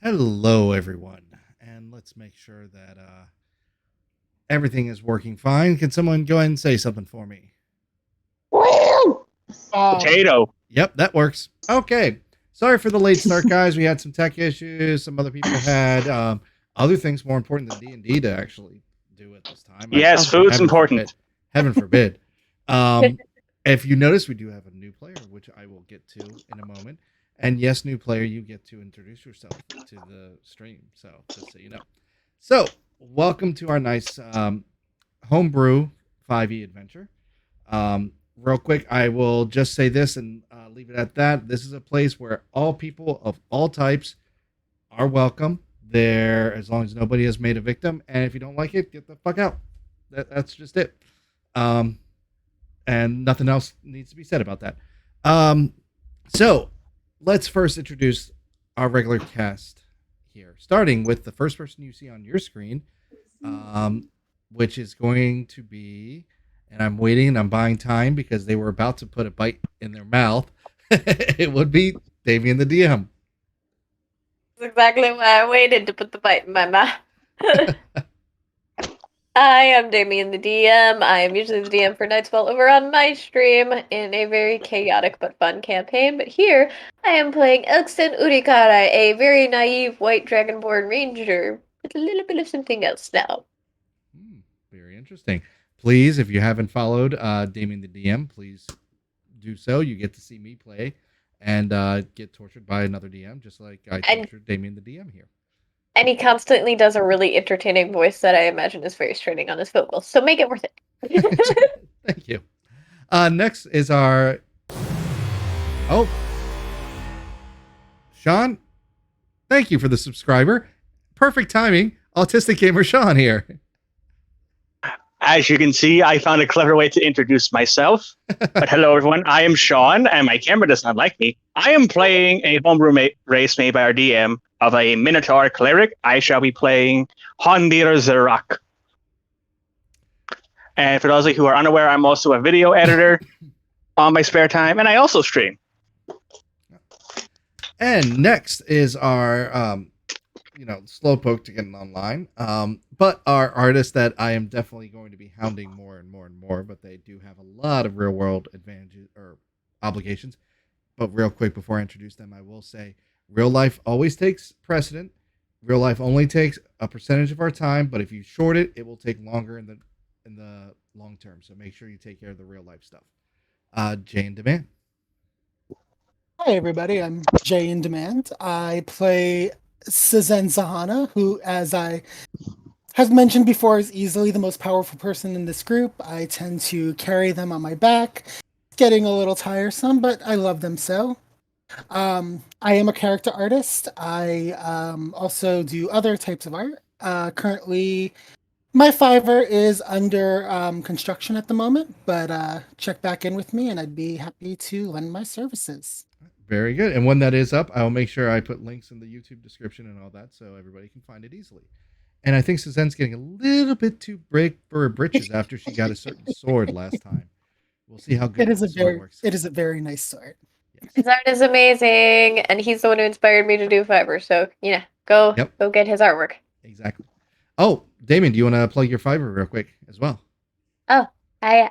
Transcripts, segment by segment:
Hello, everyone, and let's make sure that everything is working fine. Can someone go ahead and say something for me? Potato. Yep, that works. Okay. Sorry for the late start, guys. We had some tech issues. Some other people had other things more important than D&D to actually do at this time. Yes, food's Heaven forbid. important. Heaven forbid. Um, if you notice, we do have a new player, which I will get to in a moment. And yes, new player, you get to introduce yourself to the stream. So just so you know. So welcome to our nice homebrew 5e adventure. Real quick, I will just say this and leave it at that. This is a place where all people of all types are welcome. There, as long as nobody has made a victim, and if you don't like it, get the fuck out. That's just it. Um, and nothing else needs to be said about that. Um, so let's first introduce our regular cast here, starting with the first person you see on your screen, which is going to be, and I'm waiting and I'm buying time because they were about to put a bite in their mouth. It would be Damien the DM. That's exactly why I waited to put the bite in my mouth. I am Damien the DM. I am usually the DM for Nightfall over on my stream in a very chaotic but fun campaign. But here I am playing Elxen Urikara, a very naive white dragonborn ranger with a little bit of something else now. Very interesting. Please, if you haven't followed Damien the DM, please do so. You get to see me play and get tortured by another DM, just like I tortured Damien the DM here. And he constantly does a really entertaining voice that I imagine is very straining on his vocals. So make it worth it. Thank you. Next is our... Oh. Sean, thank you for the subscriber. Perfect timing. Autistic Gamer Sean here. As you can see, I found a clever way to introduce myself. But hello, everyone. I am Sean, and my camera does not like me. I am playing a homebrew race made by our DM of a Minotaur cleric. I shall be playing Hondir Zerak. And for those of you who are unaware, I'm also a video editor on my spare time, and I also stream. And next is our, slowpoke to getting online. But our artists that I am definitely going to be hounding more and more and more, but they do have a lot of real world advantages or obligations. But real quick, before I introduce them, I will say real life always takes precedent. Real life only takes a percentage of our time, but if you short it, it will take longer in the long term. So make sure you take care of the real life stuff. Jay in Demand. Hi everybody, I'm Jay in Demand. I play Sizen Zahana, who, as I have mentioned before, is easily the most powerful person in this group. I tend to carry them on my back. It's getting a little tiresome, but I love them so. I am a character artist. I also do other types of art. Currently, my Fiverr is under construction at the moment, but check back in with me and I'd be happy to lend my services. Very good. And when that is up, I will make sure I put links in the YouTube description and all that so everybody can find it easily. And I think Suzen's getting a little bit too big for her britches after she got a certain sword last time. We'll see how good works. It is a very nice sword. Yes. His art is amazing, and he's the one who inspired me to do Fiverr. So, go get his artwork. Exactly. Oh, Damien, do you want to plug your Fiverr real quick as well? Oh, I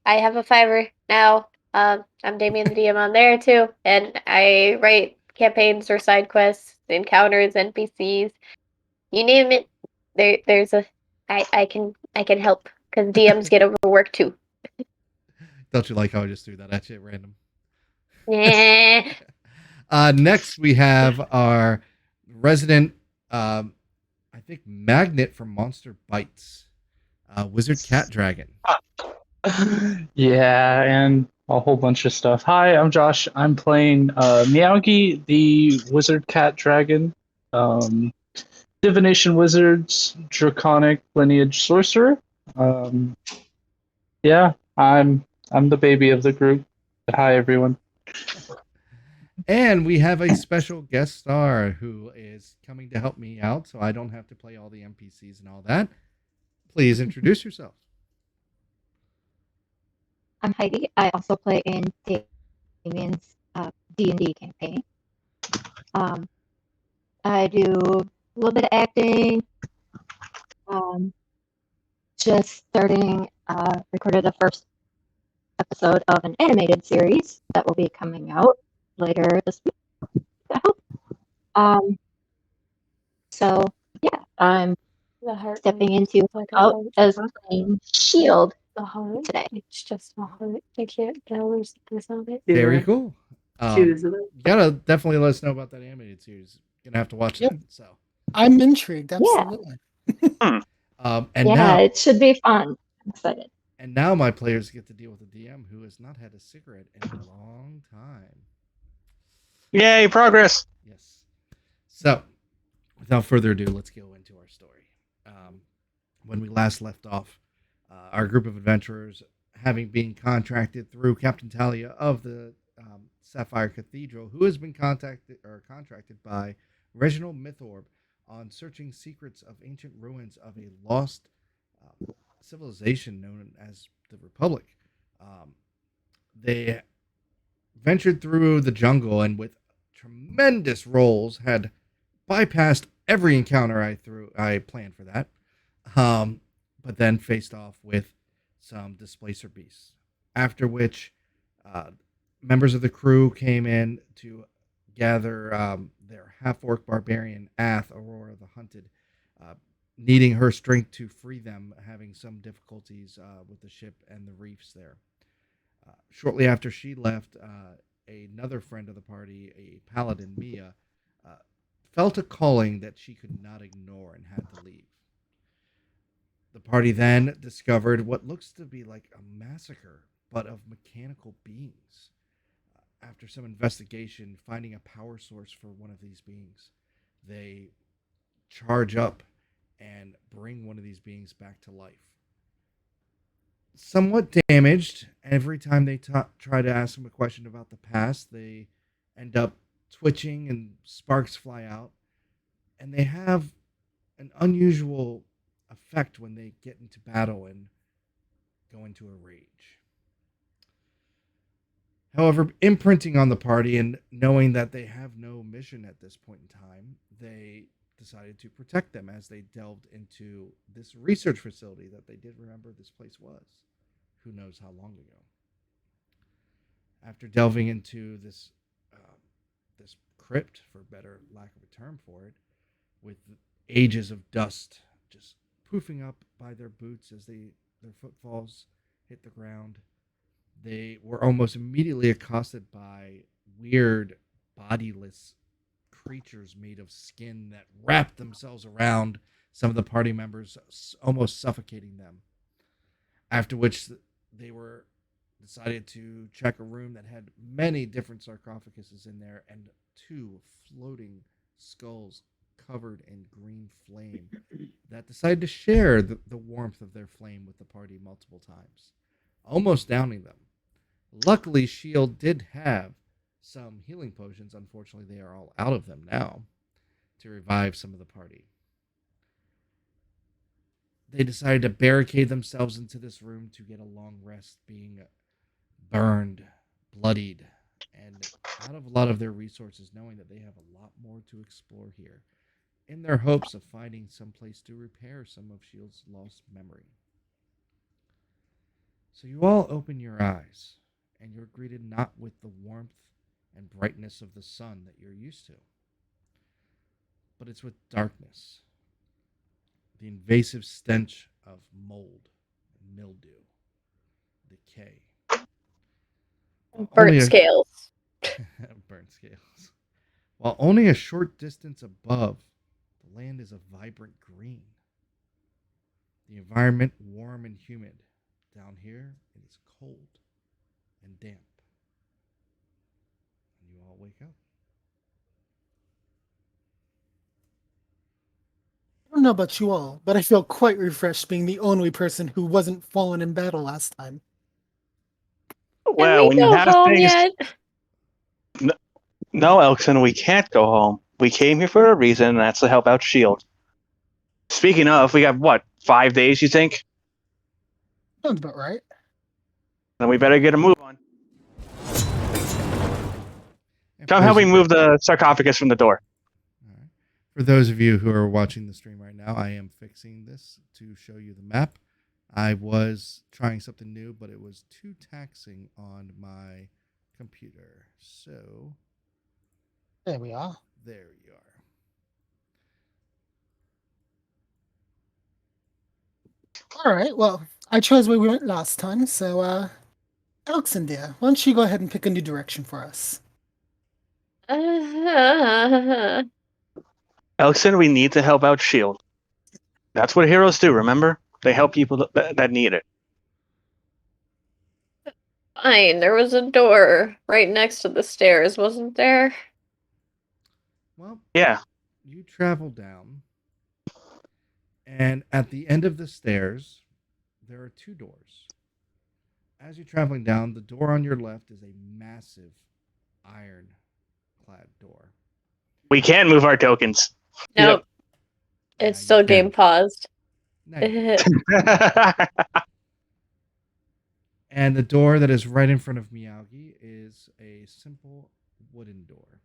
have a Fiverr now. I'm Damien the DM on there too, and I write campaigns or side quests, encounters, NPCs, you name it. There's I can help because DMs get overworked too. Don't you like how I just threw that at you at random? Yeah. Next we have our resident, I think magnet from Monster Bites, Wizard Cat Dragon. Yeah, and a whole bunch of stuff. Hi, I'm Josh. I'm playing Meowgi, the Wizard Cat Dragon, Divination Wizards, Draconic Lineage Sorcerer. Yeah, I'm the baby of the group. Hi, everyone. And we have a special guest star who is coming to help me out, so I don't have to play all the NPCs and all that. Please introduce yourself. I'm Heidi. I also play in Damien's D&D campaign. I do a little bit of acting. Just starting, recorded the first episode of an animated series that will be coming out later this week, I hope. So yeah, I'm The heart. stepping into like a out heart. as playing Shield The heart. today. It's just a heart. I can't tell there's on it. Very cool. Choose it. You gotta definitely let us know about that animated series. Gonna have to watch Yep. that. So, I'm intrigued. Absolutely. and Yeah, now it should be fun. I'm excited. and now my players get to deal with a DM who has not had a cigarette in a long time. Yay, progress. Yes. So, without further ado, let's go into our story. When we last left off, our group of adventurers, having been contracted through Captain Talia of the Sapphire Cathedral, who has been contracted by Reginald Mythorb on searching secrets of ancient ruins of a lost civilization known as the Republic. They ventured through the jungle and with tremendous rolls had bypassed every encounter I planned for that. But then faced off with some displacer beasts. After which, members of the crew came in to gather their half-orc barbarian Ath, Aurora the Hunted, needing her strength to free them, having some difficulties with the ship and the reefs there. Shortly after she left, another friend of the party, a paladin, Mia, felt a calling that she could not ignore and had to leave. The party then discovered what looks to be like a massacre, but of mechanical beings. After some investigation, finding a power source for one of these beings, they charge up and bring one of these beings back to life. Somewhat damaged, every time they try to ask them a question about the past, they end up twitching and sparks fly out, and they have an unusual effect when they get into battle and go into a rage. However, imprinting on the party and knowing that they have no mission at this point in time, they decided to protect them as they delved into this research facility that they did remember this place was. Who knows how long ago. After delving into this this crypt, for better lack of a term for it, with ages of dust just poofing up by their boots as their footfalls hit the ground, they were almost immediately accosted by weird, bodiless creatures made of skin that wrapped themselves around some of the party members, almost suffocating them. After which they were decided to check a room that had many different sarcophaguses in there and 2 floating skulls covered in green flame that decided to share the warmth of their flame with the party multiple times, almost downing them. Luckily, Shield did have some healing potions. Unfortunately, they are all out of them now to revive some of the party. They decided to barricade themselves into this room to get a long rest, being burned, bloodied, and out of a lot of their resources, knowing that they have a lot more to explore here, in their hopes of finding some place to repair some of Shield's lost memory. So you all open your eyes, and you're greeted not with the warmth and brightness of the sun that you're used to, but it's with darkness, the invasive stench of mold, mildew, decay. Burnt scales. Burnt scales. While only a short distance above, the land is a vibrant green. The environment warm and humid. Down here, it is cold and damp. And you all wake up. I don't know about you all, but I feel quite refreshed being the only person who wasn't fallen in battle last time. Well, when you go have home things. yet? No, Elkson, we can't go home. We came here for a reason, and that's to help out Shield. Speaking of, we have what, 5 days, you think? Sounds about right. Then we better get a move on. Come help me move the sarcophagus from the door. All right. For those of you who are watching the stream right now, I am fixing this to show you the map. I was trying something new, but it was too taxing on my computer. So There we are. there you are. All right. Well, I chose where we went last time, so Elkson, dear, why don't you go ahead and pick a new direction for us? Elkson, we need to help out Shield. That's what heroes do, remember? They help people that need it. Fine, there was a door right next to the stairs, wasn't there? Well, Yeah. you travel down, and at the end of the stairs, there are two doors. As you're traveling down, the door on your left is a massive iron-clad door. We can move our tokens. Nope. Yeah, It's still you game can. paused. Now you can. And the door that is right in front of Miyagi is a simple wooden door.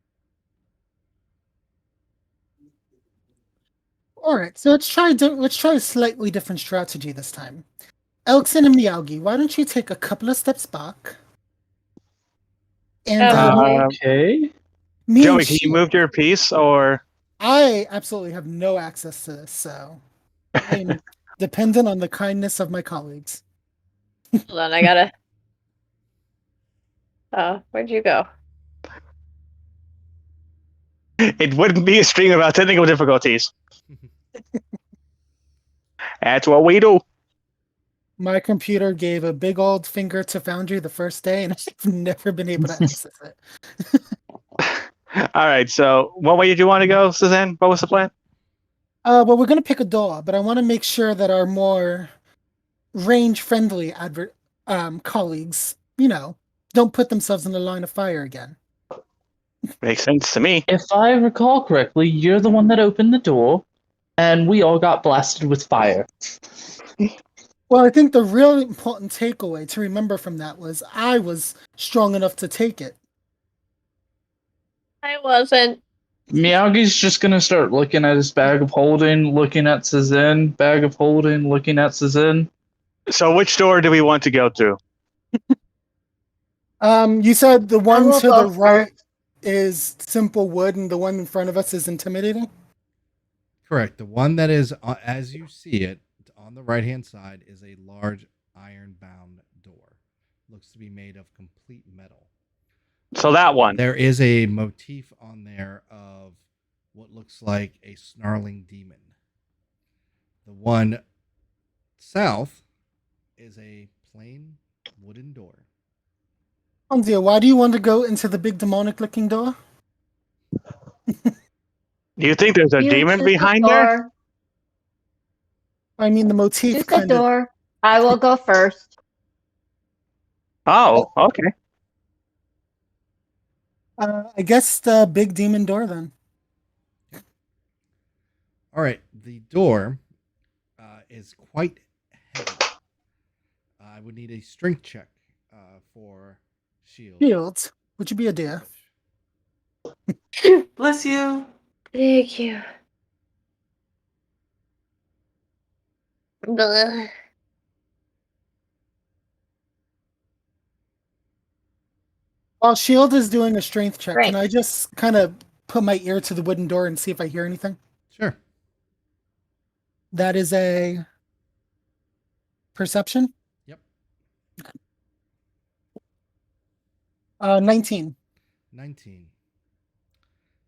All right. So let's try a slightly different strategy this time. Elkson and Miyagi, why don't you take a couple of steps back? And Okay. Okay. me Joey, and can you Shield, move your piece or I absolutely have no access to this, so I'm dependent on the kindness of my colleagues. Hold on, I gotta. Where'd you go? it wouldn't be a stream about technical difficulties. That's what we do. My computer gave a big old finger to Foundry the first day, and I've never been able to access it. All right, so what way did you want to go, Suzanne? What was the plan? Well, we're gonna pick a door, but I want to make sure that our more range-friendly colleagues, don't put themselves in the line of fire again. Makes sense to me. If I recall correctly, you're the one that opened the door, and we all got blasted with fire. Well, I think the real important takeaway to remember from that was I was strong enough to take it. I wasn't. Miyagi's just gonna start looking at his bag of holding, looking at Suzanne, bag of holding, looking at Suzanne. So which door do we want to go through? You said the I one will to the go right is simple wood, and the one in front of us is intimidating. Correct. The one that is, as you see it, on the right-hand side is a large iron-bound door. Looks to be made of complete metal. So that one. There is a motif on there of what looks like a snarling demon. The one south is a plain wooden door. Anzia, why do you want to go into the big demonic-looking door? Do you think there's a You demon choose behind the there? door. I mean, the motif Choose the kind of. door. I will go first. Oh, okay. I guess the big demon door then. All right, the door is quite heavy. I would need a strength check for shield. Shields, would you be a dear? Bless you. Thank you. Blah. While Shield is doing a strength check, Right. can I just kind of put my ear to the wooden door and see if I hear anything? Sure. That is a perception? Yep. 19. 19.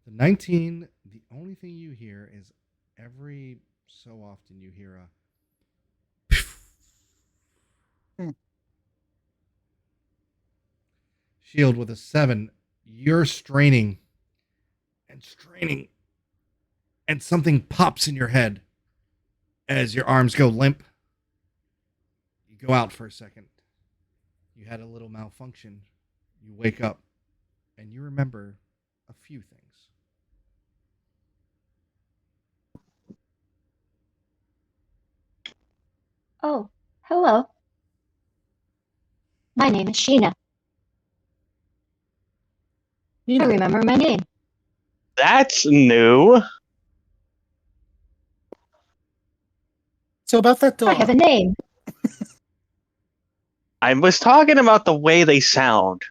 The 19, the only thing you hear is every so often you hear a Shield with a 7. You're straining and straining, and something pops in your head as your arms go limp. You go out for a second. You had a little malfunction. You wake up, and you remember a few things. Oh, hello. My name is Sheena. I remember my name. That's new. So about that door. I have a name. I was talking about the way they sound.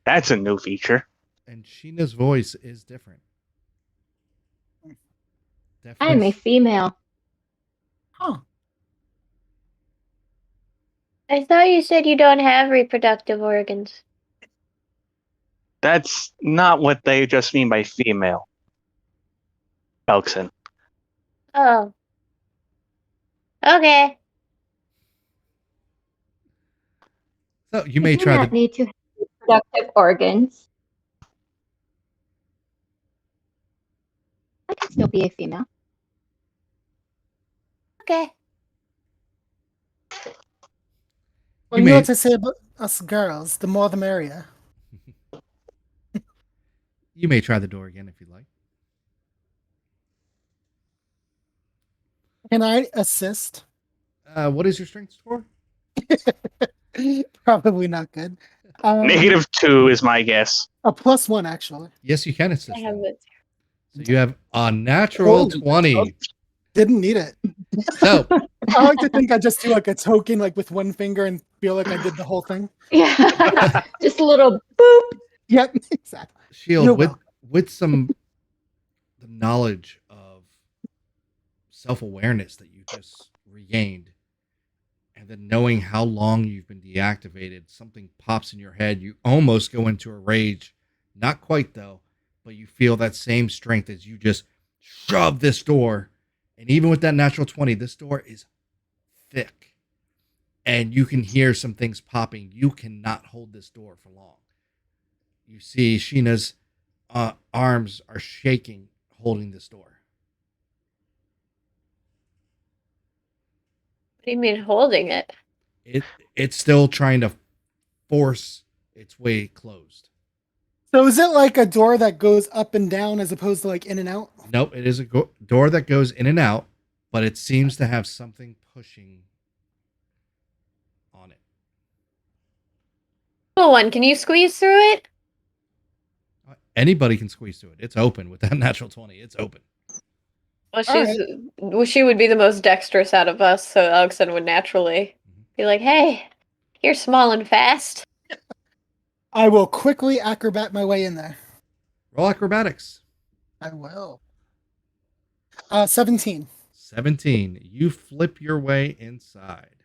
That's a new feature. And Sheena's voice is different. I am a female. Huh. I thought you said you don't have reproductive organs. That's not what they just mean by female. Elkson. Oh. Okay. So you I may do try not the. need to have reproductive organs. I can still be a female. Okay. Well, You you know may. what to say about us girls. The more the merrier. You may try the door again if you'd like. Can I assist? What is your strength score? Probably not good. -2 is my guess. A +1, actually. Yes, you can assist. I have them. it. So you have a natural Holy 20. Didn't need it. So I like to think I just do like a token, like with one finger, and feel like I did the whole thing. Yeah. Just a little boop. Yep, exactly. Shield You're with welcome. with some the knowledge of self-awareness that you just regained, and then knowing how long you've been deactivated, something pops in your head. You almost go into a rage. Not quite though, but you feel that same strength as you just shove this door. And even with that natural 20, this door is thick. And you can hear some things popping. You cannot hold this door for long. You see Sheena's arms are shaking holding this door. What do you mean holding it? It's still trying to force its way closed. So is it like a door that goes up and down as opposed to like in and out? Nope, it is a door that goes in and out, but it seems to have something pushing on it. Cool one. Can you squeeze through it? Anybody can squeeze through it. It's open with that natural 20. It's open. Well, All she would be the most dexterous out of us, so Alexen would naturally be like, "Hey, you're small and fast." I will quickly acrobat my way in there. Roll acrobatics. I will. 17. 17. You flip your way inside.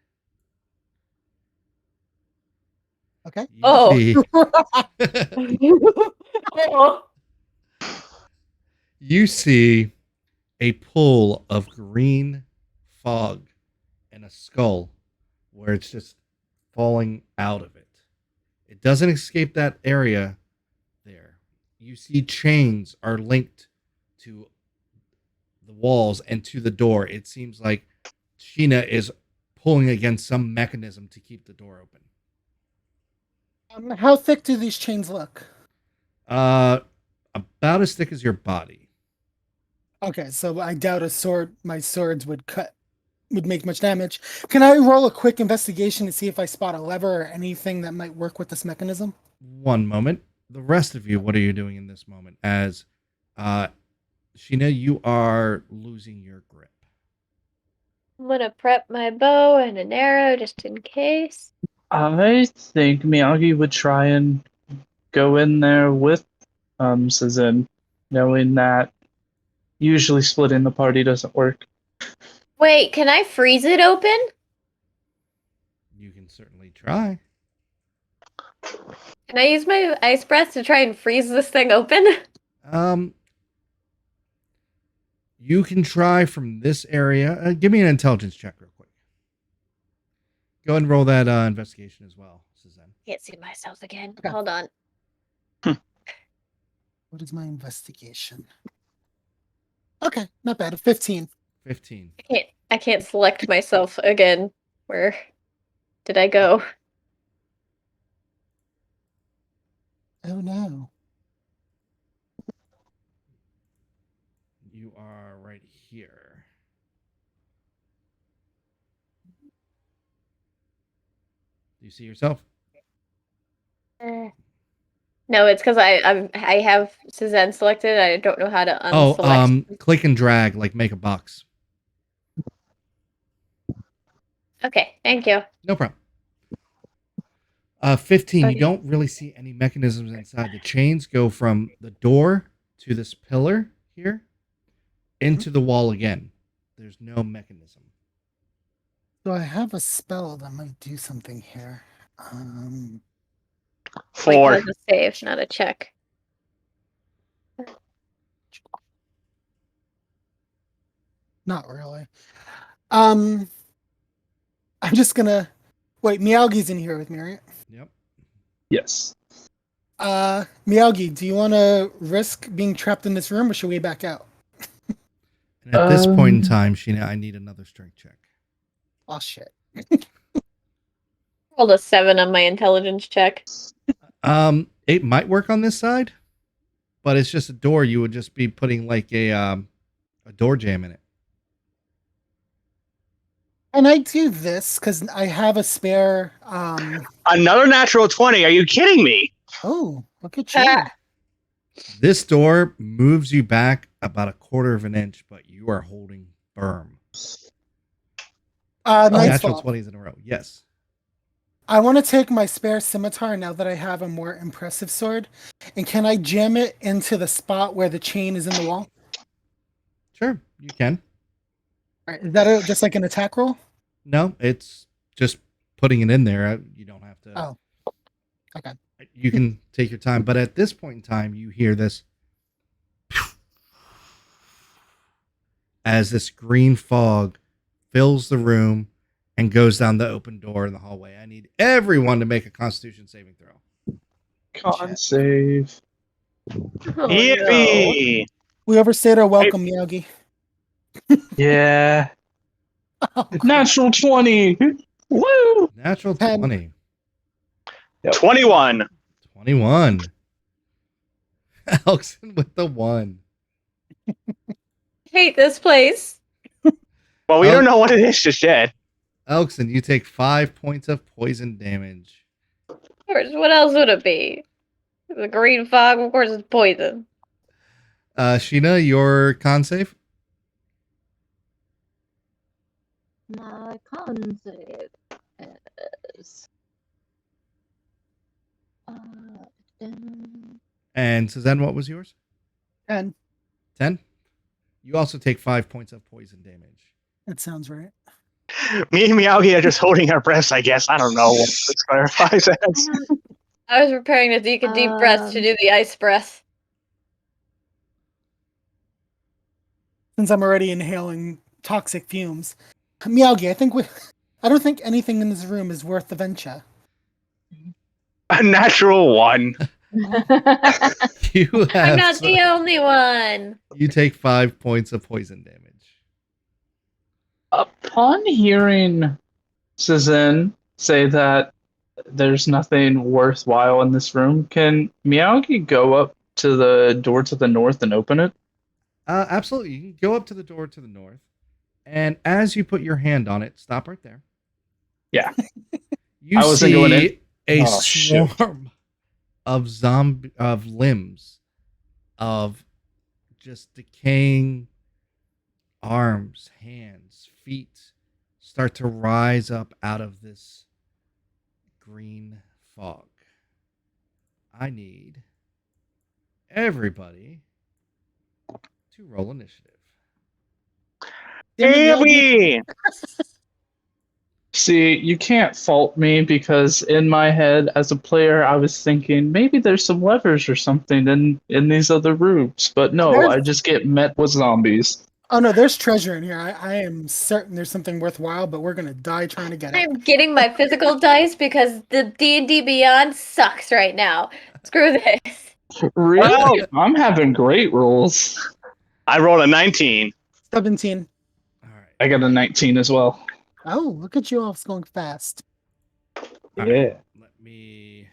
Okay. You Oh. see- Oh. you see a pool of green fog and a skull where it's just falling out of it. It doesn't escape that area there. You see chains are linked to the walls and to the door. It seems like Sheena is pulling against some mechanism to keep the door open. How thick do these chains look? About as thick as your body. Okay, so I doubt my swords would make much damage. Can I roll a quick investigation to see if I spot a lever or anything that might work with this mechanism? One moment. The rest of you, what are you doing in this moment? As Sheena, you are losing your grip. I'm gonna prep my bow and an arrow just in case. I think Miyagi would try and go in there with Susan, knowing that usually splitting the party doesn't work. Wait, can I freeze it open? You can certainly try. Can I use my ice breath to try and freeze this thing open? You can try from this area. Give me an intelligence check real quick. Go ahead and roll that investigation as well, Suzanne. Can't see myself again. Okay. Hold on. What is my investigation? Okay, not bad. 15. 15. I can't select myself again. Where did I go? Oh no. You are right here. Do you see yourself? No, it's because I have Suzanne selected. I don't know how to unselect. Click and drag, like make a box. Okay, thank you. No problem. 15. You Okay. don't really see any mechanisms inside. The chains go from the door to this pillar here into the wall again. There's no mechanism. So I have a spell that might do something here. Wait, 4. that was a save, not a check. Not really. I'm just gonna wait. Miyagi in here with me, right? Yep. Yes. Miyagi, do you want to risk being trapped in this room, or should we back out? And at this point in time, Sheena, I need another strength check. Oh shit! Rolled a 7 on my intelligence check. It might work on this side, but it's just a door. You would just be putting like a door jamb in it. And I do this because I have a spare. Another natural 20. Are you kidding me? Oh, look at you! Ah. This door moves you back about a quarter of an inch, but you are holding firm. Nice Natural fall. 20s in a row. Yes. I want to take my spare scimitar now that I have a more impressive sword, and can I jam it into the spot where the chain is in the wall? Sure, you can. All right, is that just like an attack roll? No, it's just putting it in there. You don't have to. Oh, okay. You can take your time, but at this point in time, you hear this as this green fog fills the room and goes down the open door in the hallway. I need everyone to make a Constitution saving throw. Con save. Oh, no. Yippee! We overstayed our welcome, Miyagi. Yeah. Oh, crap. Natural 20. Woo! Natural 10. 20. 21. 21. Elkson with the 1. Hate this place. Well, we Oh. don't know what it is just yet. Elkson, you take 5 points of poison damage. Of course, what else would it be? The green fog, of course, it's poison. Sheena, your con save? My con save is. And Suzanne, what was yours? 10. 10? You also take 5 points of poison damage. That sounds right. Me and Miyagi are just holding our breaths, I guess. I don't know what this clarifies as. I was preparing to take a deep breath to do the ice breath. Since I'm already inhaling toxic fumes, Miyagi, I don't think anything in this room is worth the venture. A natural 1. You have I'm not the only one. You take 5 points of poison damage. Upon hearing Susan say that there's nothing worthwhile in this room, can Miyagi go up to the door to the north and open it? Absolutely. You can go up to the door to the north, and as you put your hand on it, stop right there. Yeah. You I wasn't going in. see a Oh, shoot. swarm of limbs of just decaying arms, hands, feet start to rise up out of this green fog. I need everybody to roll initiative. Yippee! See, you can't fault me because in my head as a player, I was thinking maybe there's some levers or something in these other rooms. But no, There's- I just get met with zombies. Oh no, there's treasure in here. I am certain there's something worthwhile, but we're gonna die trying to get it. I'm getting my physical dice because the D&D Beyond sucks right now. Screw this. Really? Well- I'm having great rolls. I rolled a 19. 17. All right. I got a 19 as well. Oh, look at you all going fast. All Yeah. right. Let me.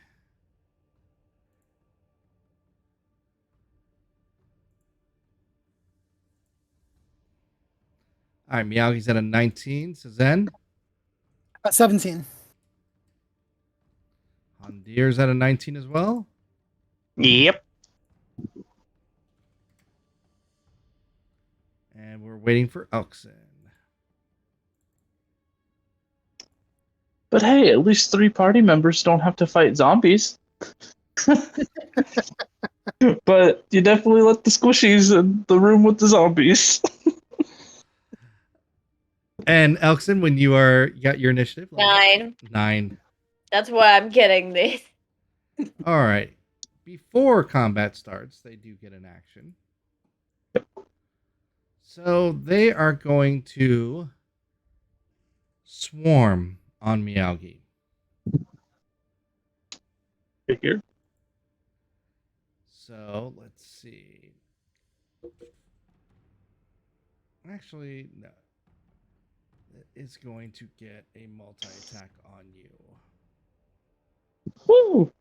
All right, Miyagi's at a 19. Suzanne. 17. Handir's at a 19 as well. Yep. And we're waiting for Elkson. But hey, at least 3 party members don't have to fight zombies. But you definitely let the squishies in the room with the zombies. And Elkson, when you got your initiative level? 9. 9. That's why I'm getting these. All right. Before combat starts, they do get an action. So they are going to swarm on Meowgi. Figure. So let's see. Actually, no. It's going to get a multi-attack on you. Woo!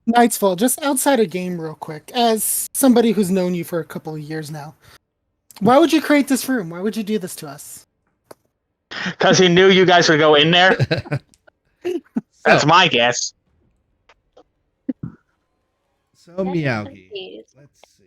Nightsfall, just outside of game real quick, as somebody who's known you for a couple of years now, why would you create this room? Why would you do this to us? Because he knew you guys would go in there. That's my guess. So Meowgi. Let's see.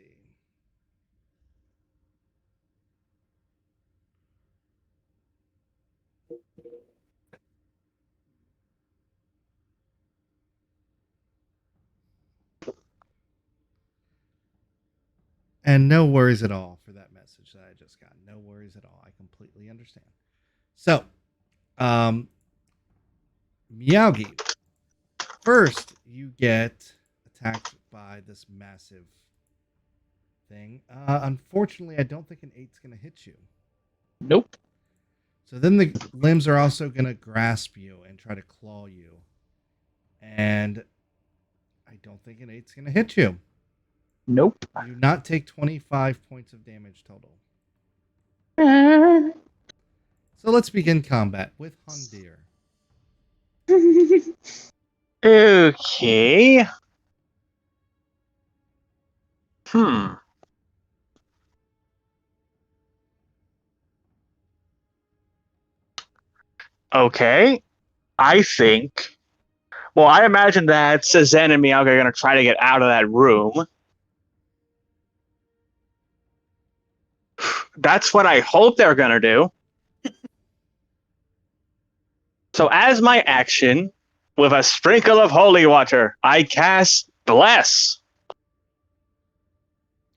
And no worries at all for that message that I just got. No worries at all. I completely understand. So, Meowgi. First, you get attacked by this massive thing. Unfortunately, I don't think an 8's going to hit you. Nope. So then the limbs are also going to grasp you and try to claw you. And I don't think an 8's going to hit you. Nope. You do not take 25 points of damage total. So let's begin combat with Hundir. Okay. Okay. I think. Well, I imagine that Cezanne and Miyagi are going to try to get out of that room. That's what I hope they're going to do. So, as my action, with a sprinkle of holy water, I cast Bless.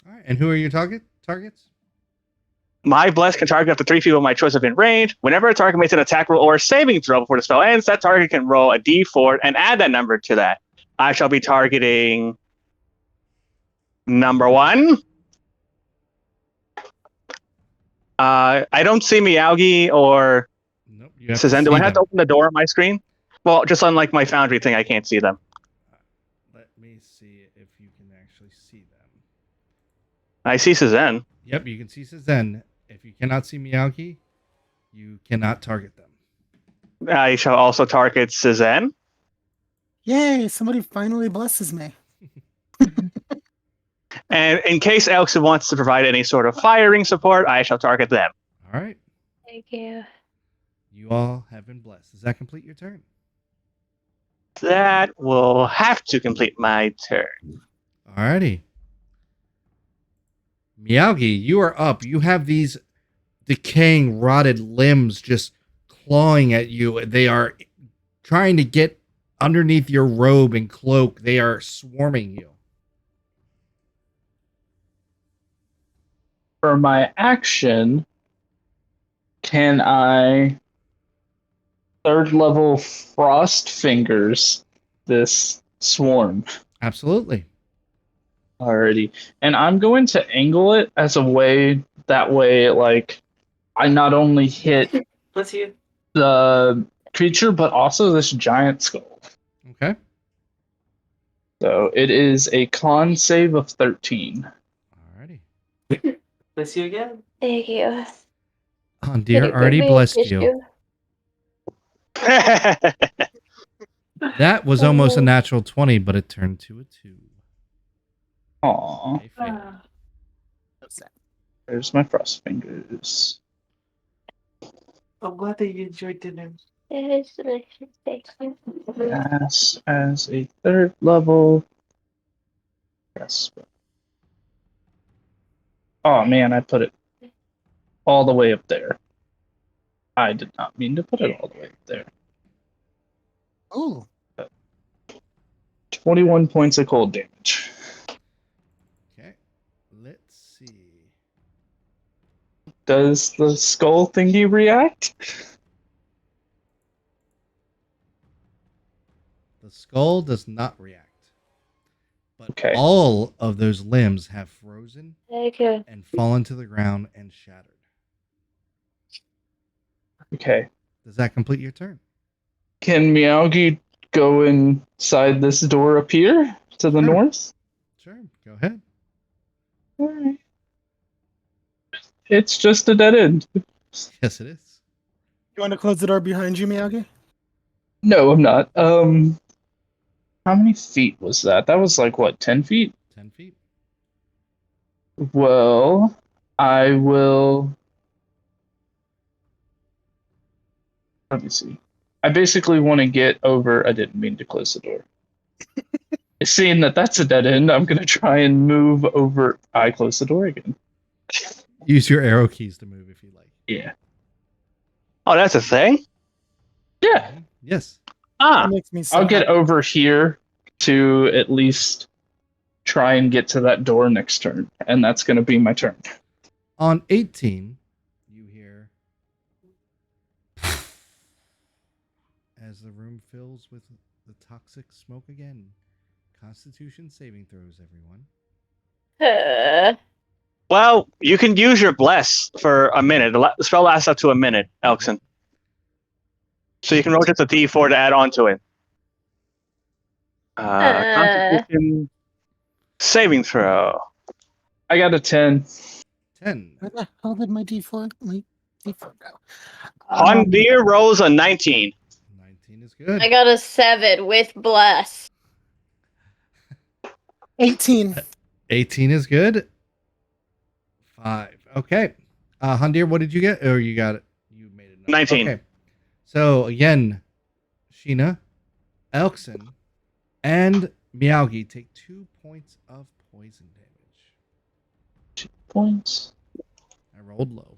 All right. And who are your targets? My Bless can target up to 3 people of my choice within range. Whenever a target makes an attack roll or a saving throw before the spell ends, that target can roll a d4 and add that number to that. I shall be targeting number 1. I don't see Miyagi or Nope. You have Cezanne. to Do see I have to them. open the door on my screen? Well, just unlike my Foundry thing, I can't see them. Let me see if you can actually see them. I see Cezanne. Yep, you can see Cezanne. If you cannot see Miyagi, you cannot target them. I shall also target Cezanne. Yay, somebody finally blesses me. And in case Elkson wants to provide any sort of firing support, I shall target them. All right. Thank you. You all have been blessed. Does that complete your turn? That will have to complete my turn. All righty. Miyagi, you are up. You have these decaying, rotted limbs just clawing at you. They are trying to get underneath your robe and cloak. They are swarming you. For my action, can I 3rd level frost fingers this swarm? Absolutely. Alrighty. And I'm going to angle it as a way that way, like, I not only hit Bless you. the creature, but also this giant skull. Okay. So it is a con save of 13. Alrighty. Bless you again. Thank you. Dear already blessed you. That was almost a natural 20, but it turned to a 2. Aww. I failed. There's my frost fingers. I'm glad that you enjoyed dinner. It is delicious. Thank you. Yes, as a 3rd level. Yes. Oh man, I put it all the way up there. I did not mean to put it all the way up there. Ooh. 21 points of cold damage. Okay. Let's see. Does the skull thingy react? The skull does not react. But Okay. all of those limbs have frozen Okay. and fallen to the ground and shattered. Okay. Does that complete your turn? Can Miyagi go inside this door up here to the Sure. north? Sure. Go ahead. Alright. It's just a dead end. Yes, it is. You want to close the door behind you, Miyagi? No, I'm not. How many feet was that? That was like what, 10 feet? 10 feet. Well, I will. Let me see. I basically want to get over. I didn't mean to close the door. Seeing that that's a dead end, I'm going to try and move over. I close the door again. Use your arrow keys to move if you like. Yeah. Oh, that's a thing? Yeah. Yes. Ah, That makes me so I'll get happy. over here to at least try and get to that door next turn. And that's going to be my turn. On 18, you hear as the room fills with the toxic smoke again. Constitution saving throws, everyone. well, you can use your bless for a minute. The spell lasts up to a minute, Elkson. So you can roll just a d4 to add on to it. Constitution saving throw. I got a 10. 10. Where the hell did my D4 go? Hondir rolls a 19. 19 is good. I got a 7 with bless. 18. 18 is good. 5. Okay. Hundir, what did you get? Or you got it? You made it. 19. Okay. So again, Sheena, Elkson, and Miyagi take 2 points of poison damage. 2 points. I rolled low.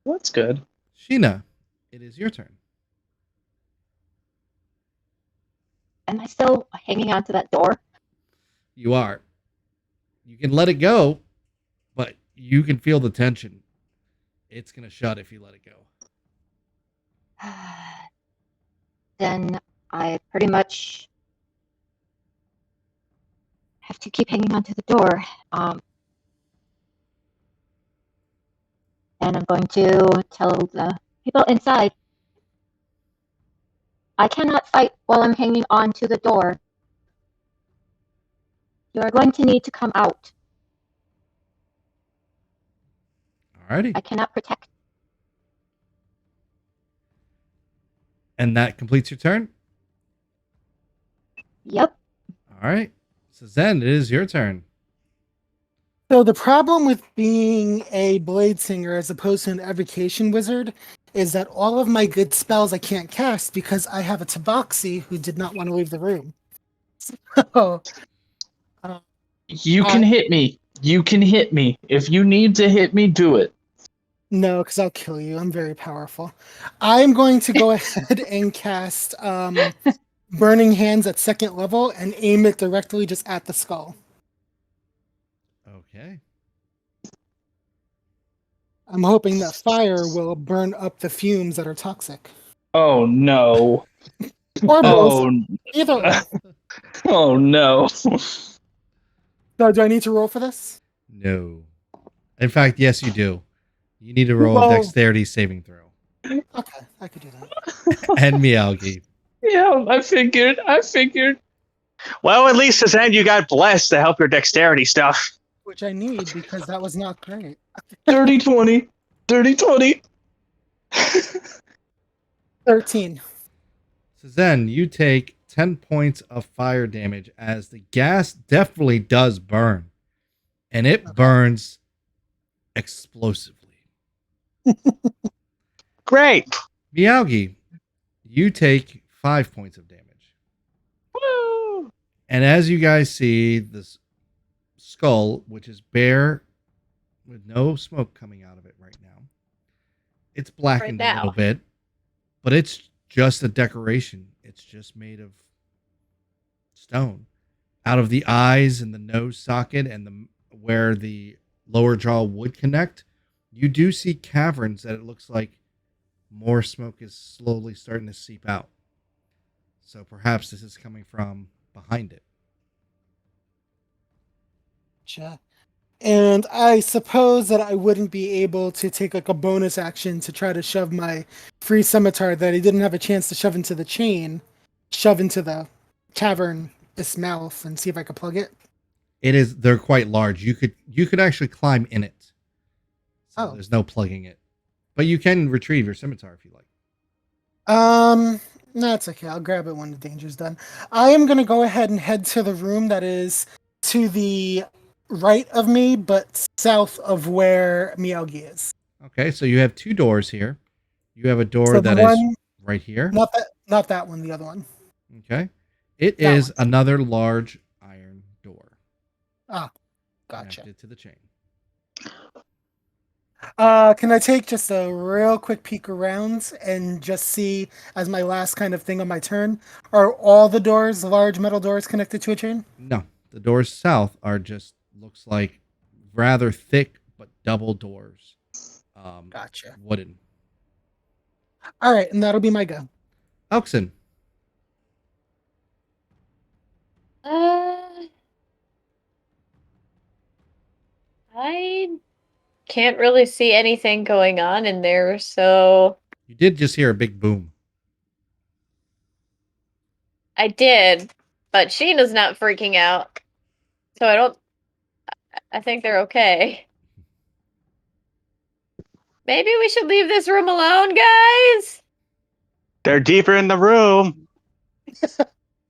That's good. Sheena, it is your turn. Am I still hanging on to that door? You are. You can let it go, but you can feel the tension. It's going to shut if you let it go. Then I pretty much have to keep hanging on to the door. And I'm going to tell the people inside, I cannot fight while I'm hanging on to the door. You are going to need to come out. Alrighty. I cannot protect. And that completes your turn? Yep. All right. So Zen, it is your turn. So the problem with being a blade singer as opposed to an evocation wizard is that all of my good spells I can't cast because I have a tabaxi who did not want to leave the room. So, You can hit me. You can hit me. If you need to hit me, do it. no, because I'll kill you. I'm very powerful. I'm going to go ahead and cast Burning Hands at 2nd level and aim it directly just at the skull. Okay. I'm hoping that fire will burn up the fumes that are toxic. Oh no. Or both. Oh, Either or. oh no. So do I need to roll for this? No. In fact, yes, you do. You need to roll a Well- dexterity saving throw. Okay, I could do that. And Miyagi. Yeah, I figured. Well, at least as end you got blessed to help your dexterity stuff. Which I need because that was not great. 30-20. 30-20. 13. So Zen, you take 10 points of fire damage as the gas definitely does burn. And it burns explosively. Great. Miyagi, you take 5 points of damage. Woo. And as you guys see, this skull, which is bare with no smoke coming out of it right now, it's blackened Right a little now. bit, but it's just a decoration. It's just made of stone. Out of the eyes and the nose socket and the where the lower jaw would connect, you do see caverns that it looks like more smoke is slowly starting to seep out. So perhaps this is coming from behind it. Gotcha. And I suppose that I wouldn't be able to take like a bonus action to try to shove my free scimitar that I didn't have a chance to shove into the chain, shove into the cavern its mouth and see if I could plug it. They're quite large. You could actually climb in it. So Oh. there's no plugging it. But you can retrieve your scimitar if you like. No, it's okay. I'll grab it when the danger's done. I am gonna go ahead and head to the room that is to the right of me, but south of where Miyagi is. Okay, so you have two doors here. You have a door So the that is one, right here. not that one, the other one. Okay. It That is one. another large iron door Ah, gotcha. connected to the chain. Can I take just a real quick peek around and just see, as my last kind of thing on my turn, are all the doors, large metal doors, connected to a chain? No, the doors south are just looks like rather thick but double doors. Gotcha. Wooden. All right, and that'll be my go. Elkson. I can't really see anything going on in there, so You did just hear a big boom. I did, but Sheena's not freaking out. So I think they're okay. Maybe we should leave this room alone, guys. They're deeper in the room.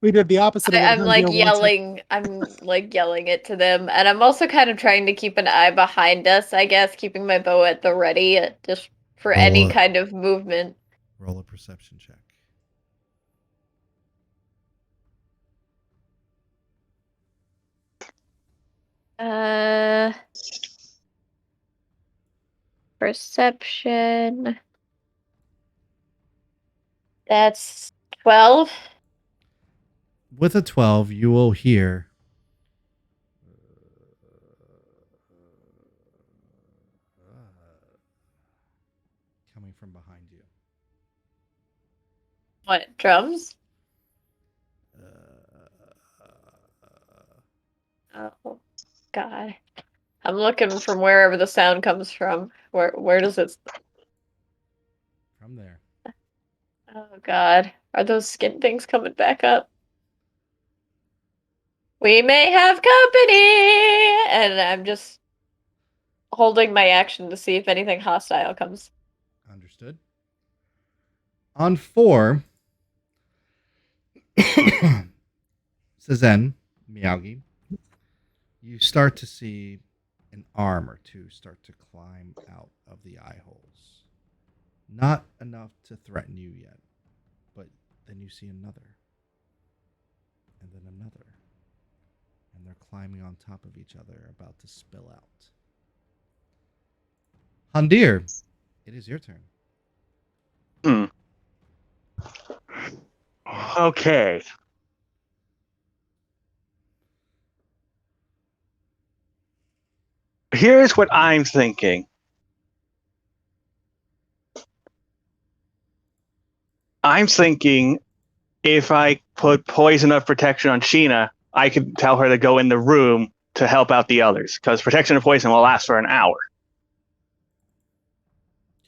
We did the opposite of what I'm like Hunter wanted. yelling. I'm like yelling it to them, and I'm also kind of trying to keep an eye behind us. I guess keeping my bow at the ready, just for any Roll it. kind of movement. Roll a perception check. Perception. That's 12. With a 12, you will hear coming from behind you. What, drums? Oh, God. I'm looking from wherever the sound comes from. Where does it... From there. Oh, God. Are those skin things coming back up? We may have company! And I'm just holding my action to see if anything hostile comes. Understood. On 4, Sazen, Miyagi, you start to see an arm or two start to climb out of the eye holes. Not enough to threaten you yet, but then you see another, and then another, and they're climbing on top of each other, about to spill out. Handir, it is your turn. Okay. Here's what I'm thinking. I'm thinking if I put poison of protection on Sheena, I could tell her to go in the room to help out the others, because protection of poison will last for an hour.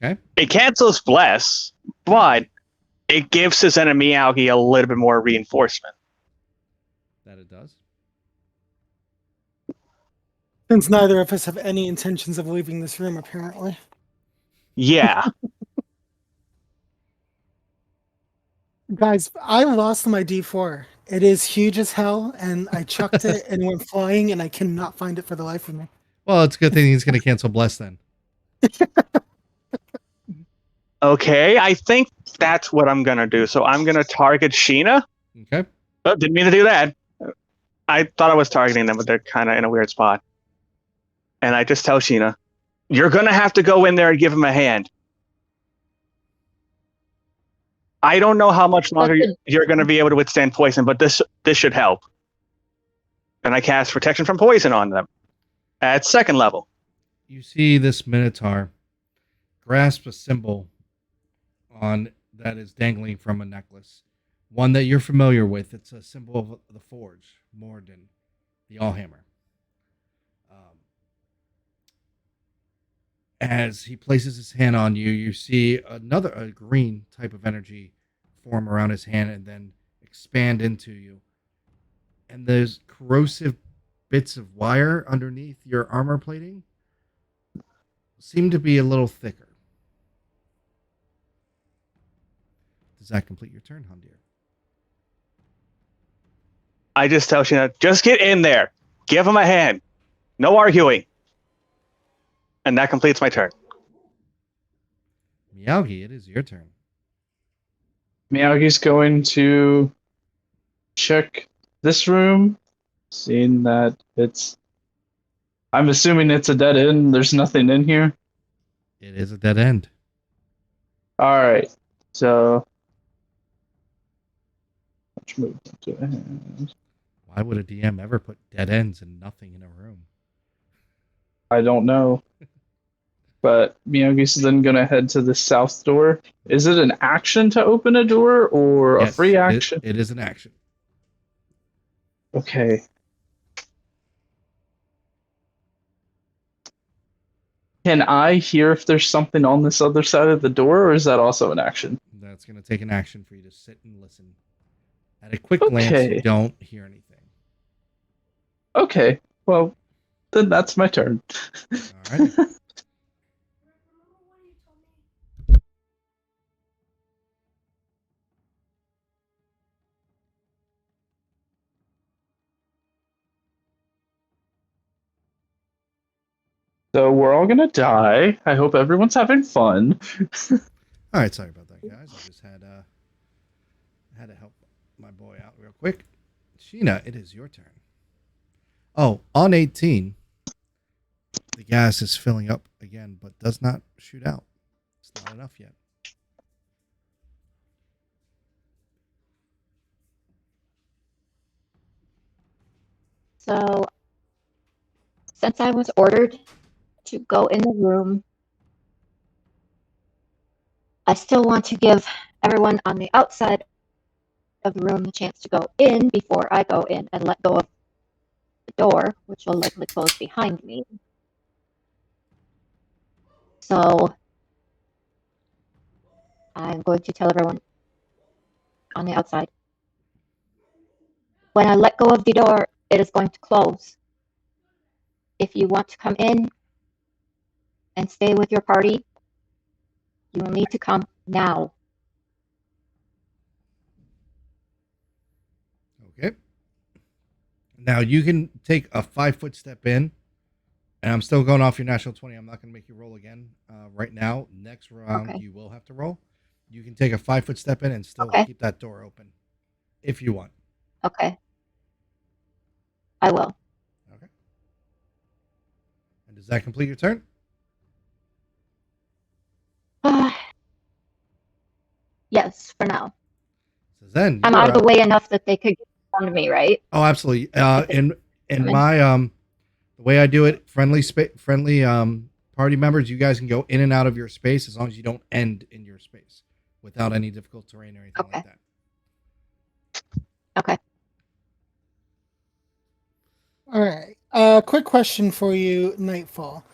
Okay. It cancels bless, but it gives Susan and Miyagi a little bit more reinforcement. That it does. Since neither of us have any intentions of leaving this room, apparently. Yeah. Guys, I lost my D4. It is huge as hell, and I chucked it and went flying, and I cannot find it for the life of me. Well, it's a good thing he's going to cancel bless then. Okay, I think that's what I'm going to do. So I'm going to target Sheena. Okay. Oh, didn't mean to do that. I thought I was targeting them, but they're kind of in a weird spot. And I just tell Sheena, you're going to have to go in there and give him a hand. I don't know how much longer the- you're going to be able to withstand poison, but this should help. And I cast protection from poison on them at 2nd level. You see this Minotaur grasp a symbol on that is dangling from a necklace, one that you're familiar with. It's a symbol of the Forge, Morden, the Allhammer. As he places his hand on you, you see a green type of energy form around his hand and then expand into you. And there's corrosive bits of wire underneath your armor plating seem to be a little thicker. Does that complete your turn, Hundir? I just tell Sheena, just get in there. Give him a hand. No arguing. And that completes my turn. Miyagi, it is your turn. Miyagi's going to check this room, seeing that I'm assuming it's a dead end. There's nothing in here. It is a dead end. All right. So, let's move to end. Why would a DM ever put dead ends and nothing in a room? I don't know. But Miyagi's then going to head to the south door. Is it an action to open a door or a Yes, free action? It is an action. Okay. Can I hear if there's something on this other side of the door, or is that also an action? That's going to take an action for you to sit and listen. At a quick glance, Okay. you don't hear anything. Okay. Well, then that's my turn. All right. So we're all gonna die. I hope everyone's having fun. All right. Sorry about that, guys. I just had to help my boy out real quick. Sheena, it is your turn. Oh, on 18, the gas is filling up again, but does not shoot out. It's not enough yet. So, since I was ordered to go in the room, I still want to give everyone on the outside of the room the chance to go in before I go in and let go of the door, which will likely close behind me. So, I'm going to tell everyone on the outside. When I let go of the door, it is going to close. If you want to come in and stay with your party, you will need to come now. Okay. Now you can take a 5-foot step in, and I'm still going off your natural 20. I'm not going to make you roll again right now. Next round, Okay. you will have to roll. You can take a 5-foot step in and still Okay. keep that door open if you want. Okay. I will. Okay. And does that complete your turn? Yes, for now. So then I'm you're out of the up. way enough that they could get around me, right? Oh, absolutely. In Come in. my the way I do it, friendly party members, you guys can go in and out of your space as long as you don't end in your space without any difficult terrain or anything like Okay. that. Okay. All right. Quick question for you, Nightfall.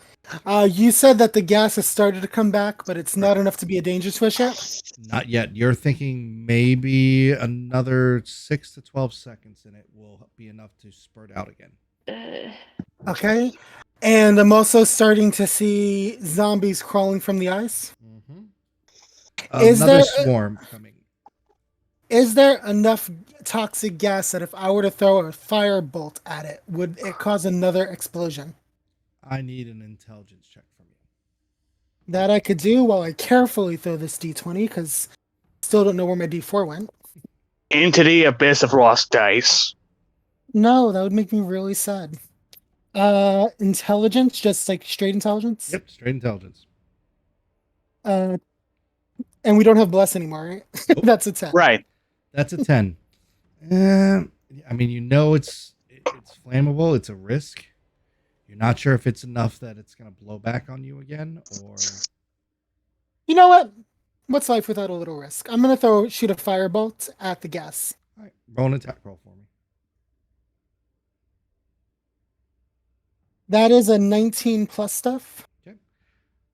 You said that the gas has started to come back, but it's not enough to be a danger switch yet? Not yet. You're thinking maybe another 6 to 12 seconds, and it will be enough to spurt out again. Okay. And I'm also starting to see zombies crawling from the ice. Mm-hmm. Is Another there- swarm coming. Is there enough toxic gas that if I were to throw a firebolt at it, would it cause another explosion? I need an intelligence check from you. That I could do while I carefully throw this d20, because still don't know where my d4 went. Into the abyss of lost dice. No, that would make me really sad. Intelligence, just like straight intelligence. Yep, straight intelligence. And we don't have bless anymore, right? Nope. That's a 10. Right. That's a 10. I mean, you know it's flammable. It's a risk. You're not sure if it's enough that it's going to blow back on you again, or You know what? What's life without a little risk? I'm gonna shoot a firebolt at the gas. all right, roll an attack roll for me. That is a 19 plus stuff. Okay.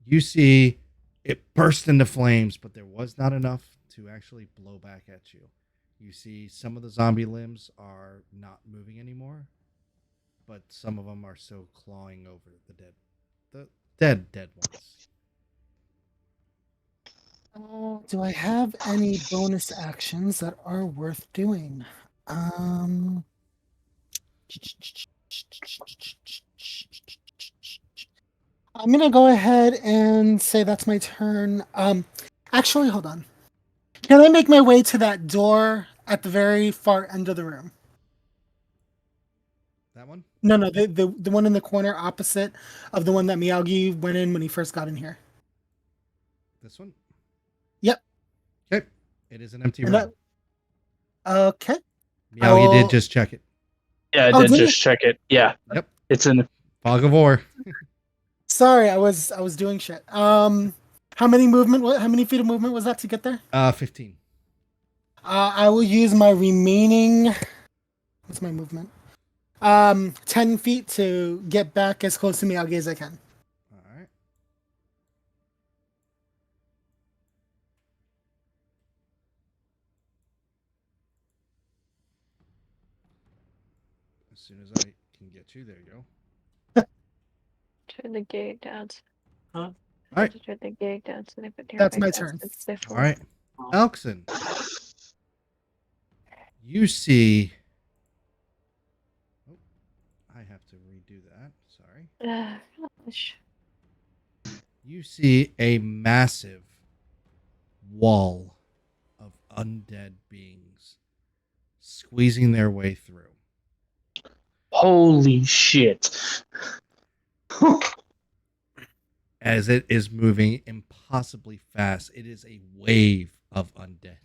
You see it burst into flames, but there was not enough to actually blow back at you. You see some of the zombie limbs are not moving anymore, but some of them are still clawing over the dead ones. Do I have any bonus actions that are worth doing? I'm gonna go ahead and say that's my turn. Actually, hold on. Can I make my way to that door at the very far end of the room? That one? No, the one in the corner opposite of the one that Miyagi went in when he first got in here. This one? Yep. Okay. It is an empty And room. Okay. Miyagi did just check it. Yeah, I Oh, did did just check it. Yeah, Yep. it's in. Fog of War. Sorry, I was doing shit. How many feet of movement was that to get there? 15. I will use my remaining. What's my movement? 10 feet to get back as close to Miyagi as I can. All right. As soon as I can get you, there you go. Turn the gate down. Huh? I Alright. have to turn the gate down so they put That's my turn. All right. Elkson, you see. Oh, I have to redo that. Sorry. Gosh. You see a massive wall of undead beings squeezing their way through. Holy shit! As it is moving impossibly fast. It is a wave of undead.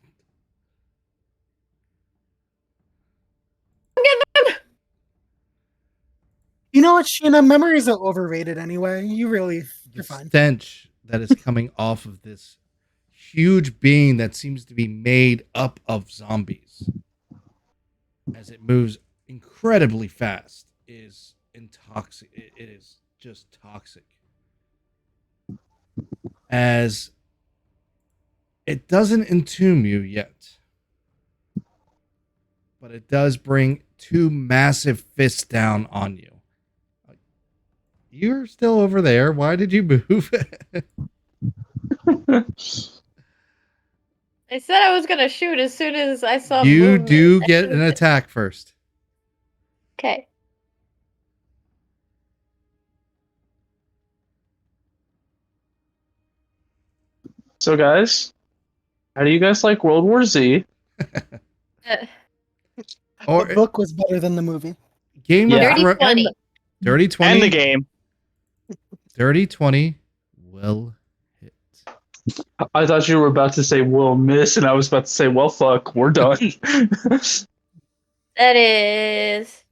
You know what, Sheena? Memories are overrated anyway. You're The fine. stench that is coming off of this huge being that seems to be made up of zombies as it moves incredibly fast is intoxic. It is just toxic. As it doesn't entomb you yet, but it does bring two massive fists down on you. You're still over there. Why did you move? I said I was gonna shoot as soon as I saw You movement. do get an attack first. Okay. So, guys, how do you guys like World War Z? Or The book was better than the movie. Game Yeah. of Dirty Thrones. 20. Dirty 20. And the game. Dirty 20 will hit. I thought you were about to say "will miss," and I was about to say, "Well, fuck, we're done." That is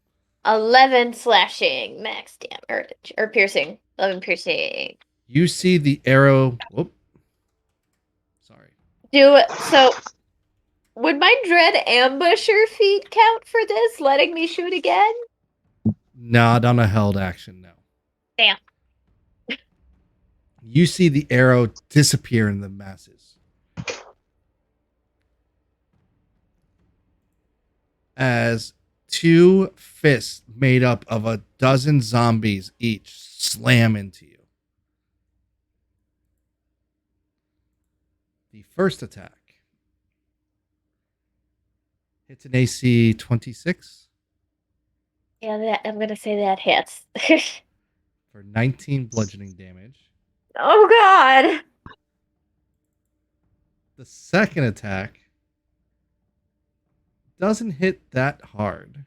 11 slashing max damage or piercing. 11 piercing. You see the arrow. Whoop. Sorry. So would my dread ambusher feat count for this? Letting me shoot again? Not on a held action, no. Damn. You see the arrow disappear in the masses. As two fists made up of a dozen zombies each slam into you. The first attack hits an AC 26 Yeah, I'm gonna say that hits. for 19 bludgeoning damage. Oh god! The second attack doesn't hit that hard.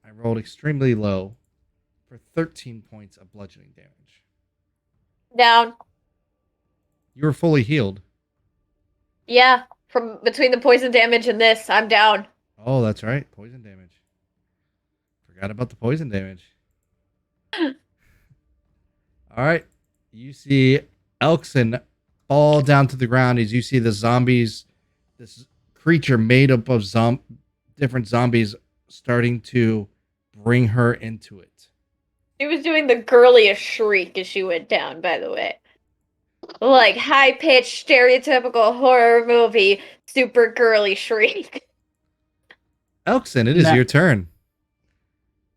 I rolled extremely low for 13 points of bludgeoning damage. Down. You were fully healed. Yeah, from between the poison damage and this, I'm down. Oh, that's right. Poison damage. Forgot about the poison damage. All right. You see Elkson fall down to the ground as you see the zombies, this creature made up of different zombies starting to bring her into it. She was doing the girliest shriek as she went down, by the way. Like high-pitched, stereotypical horror movie, super girly shriek. Elkson, it is Nah. your turn.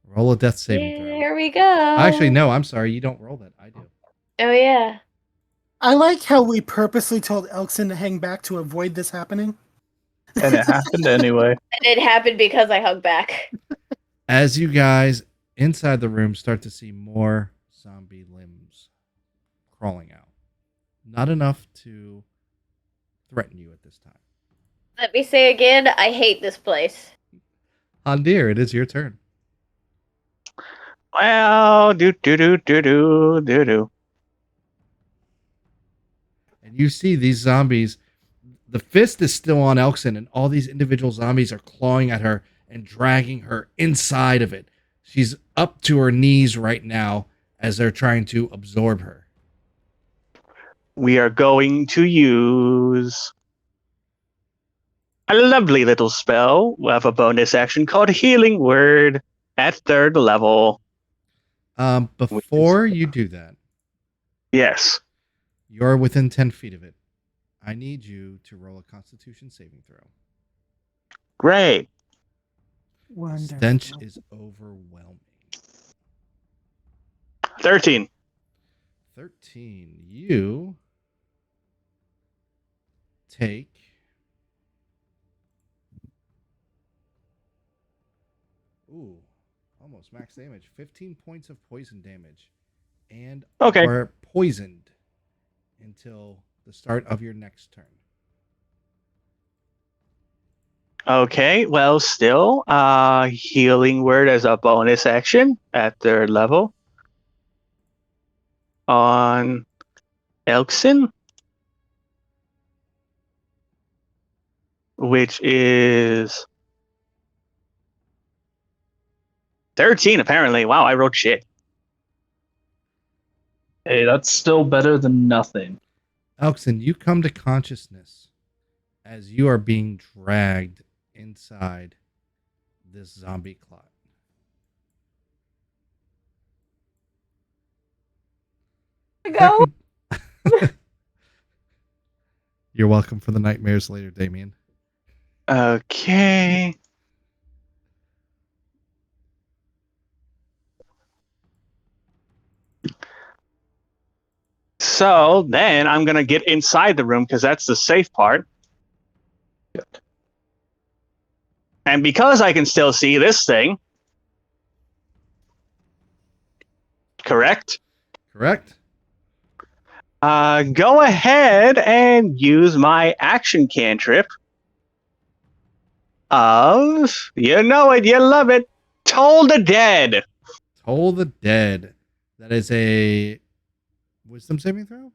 Roll a death saving throw. Here we go. Actually, no, I'm sorry. You don't roll that. I do. Oh, yeah. I like how we purposely told Elkson to hang back to avoid this happening. And it happened anyway. And it happened because I hung back. As you guys inside the room start to see more zombie limbs crawling out. Not enough to threaten you at this time. Let me say again, I hate this place. Handir, it is your turn. Well, do. And you see these zombies. The fist is still on Elkson, and all these individual zombies are clawing at her and dragging her inside of it. She's up to her knees right now as they're trying to absorb her. We are going to use a lovely little spell. We have a bonus action called Healing Word at 3rd level. Before you do that, Yes. you're within 10 feet of it. I need you to roll a Constitution saving throw. Great. Wonderful. Stench is overwhelming. 13. 13. You take almost max damage. 15 points of poison damage. And Okay. are poisoned until the start of your next turn. Okay, well, still, Healing Word as a bonus action at 3rd level on Elkson, which is 13, apparently. Wow, I rolled shit. Hey, that's still better than nothing. Elkson, you come to consciousness as you are being dragged inside this zombie clot. Go. You're welcome for the nightmares later, Damien. Okay. So then I'm going to get inside the room because that's the safe part. And because I can still see this thing, correct? Correct? Go ahead and use my action cantrip of, you know it, you love it, Toll the Dead. Toll the Dead. That is a wisdom saving throw?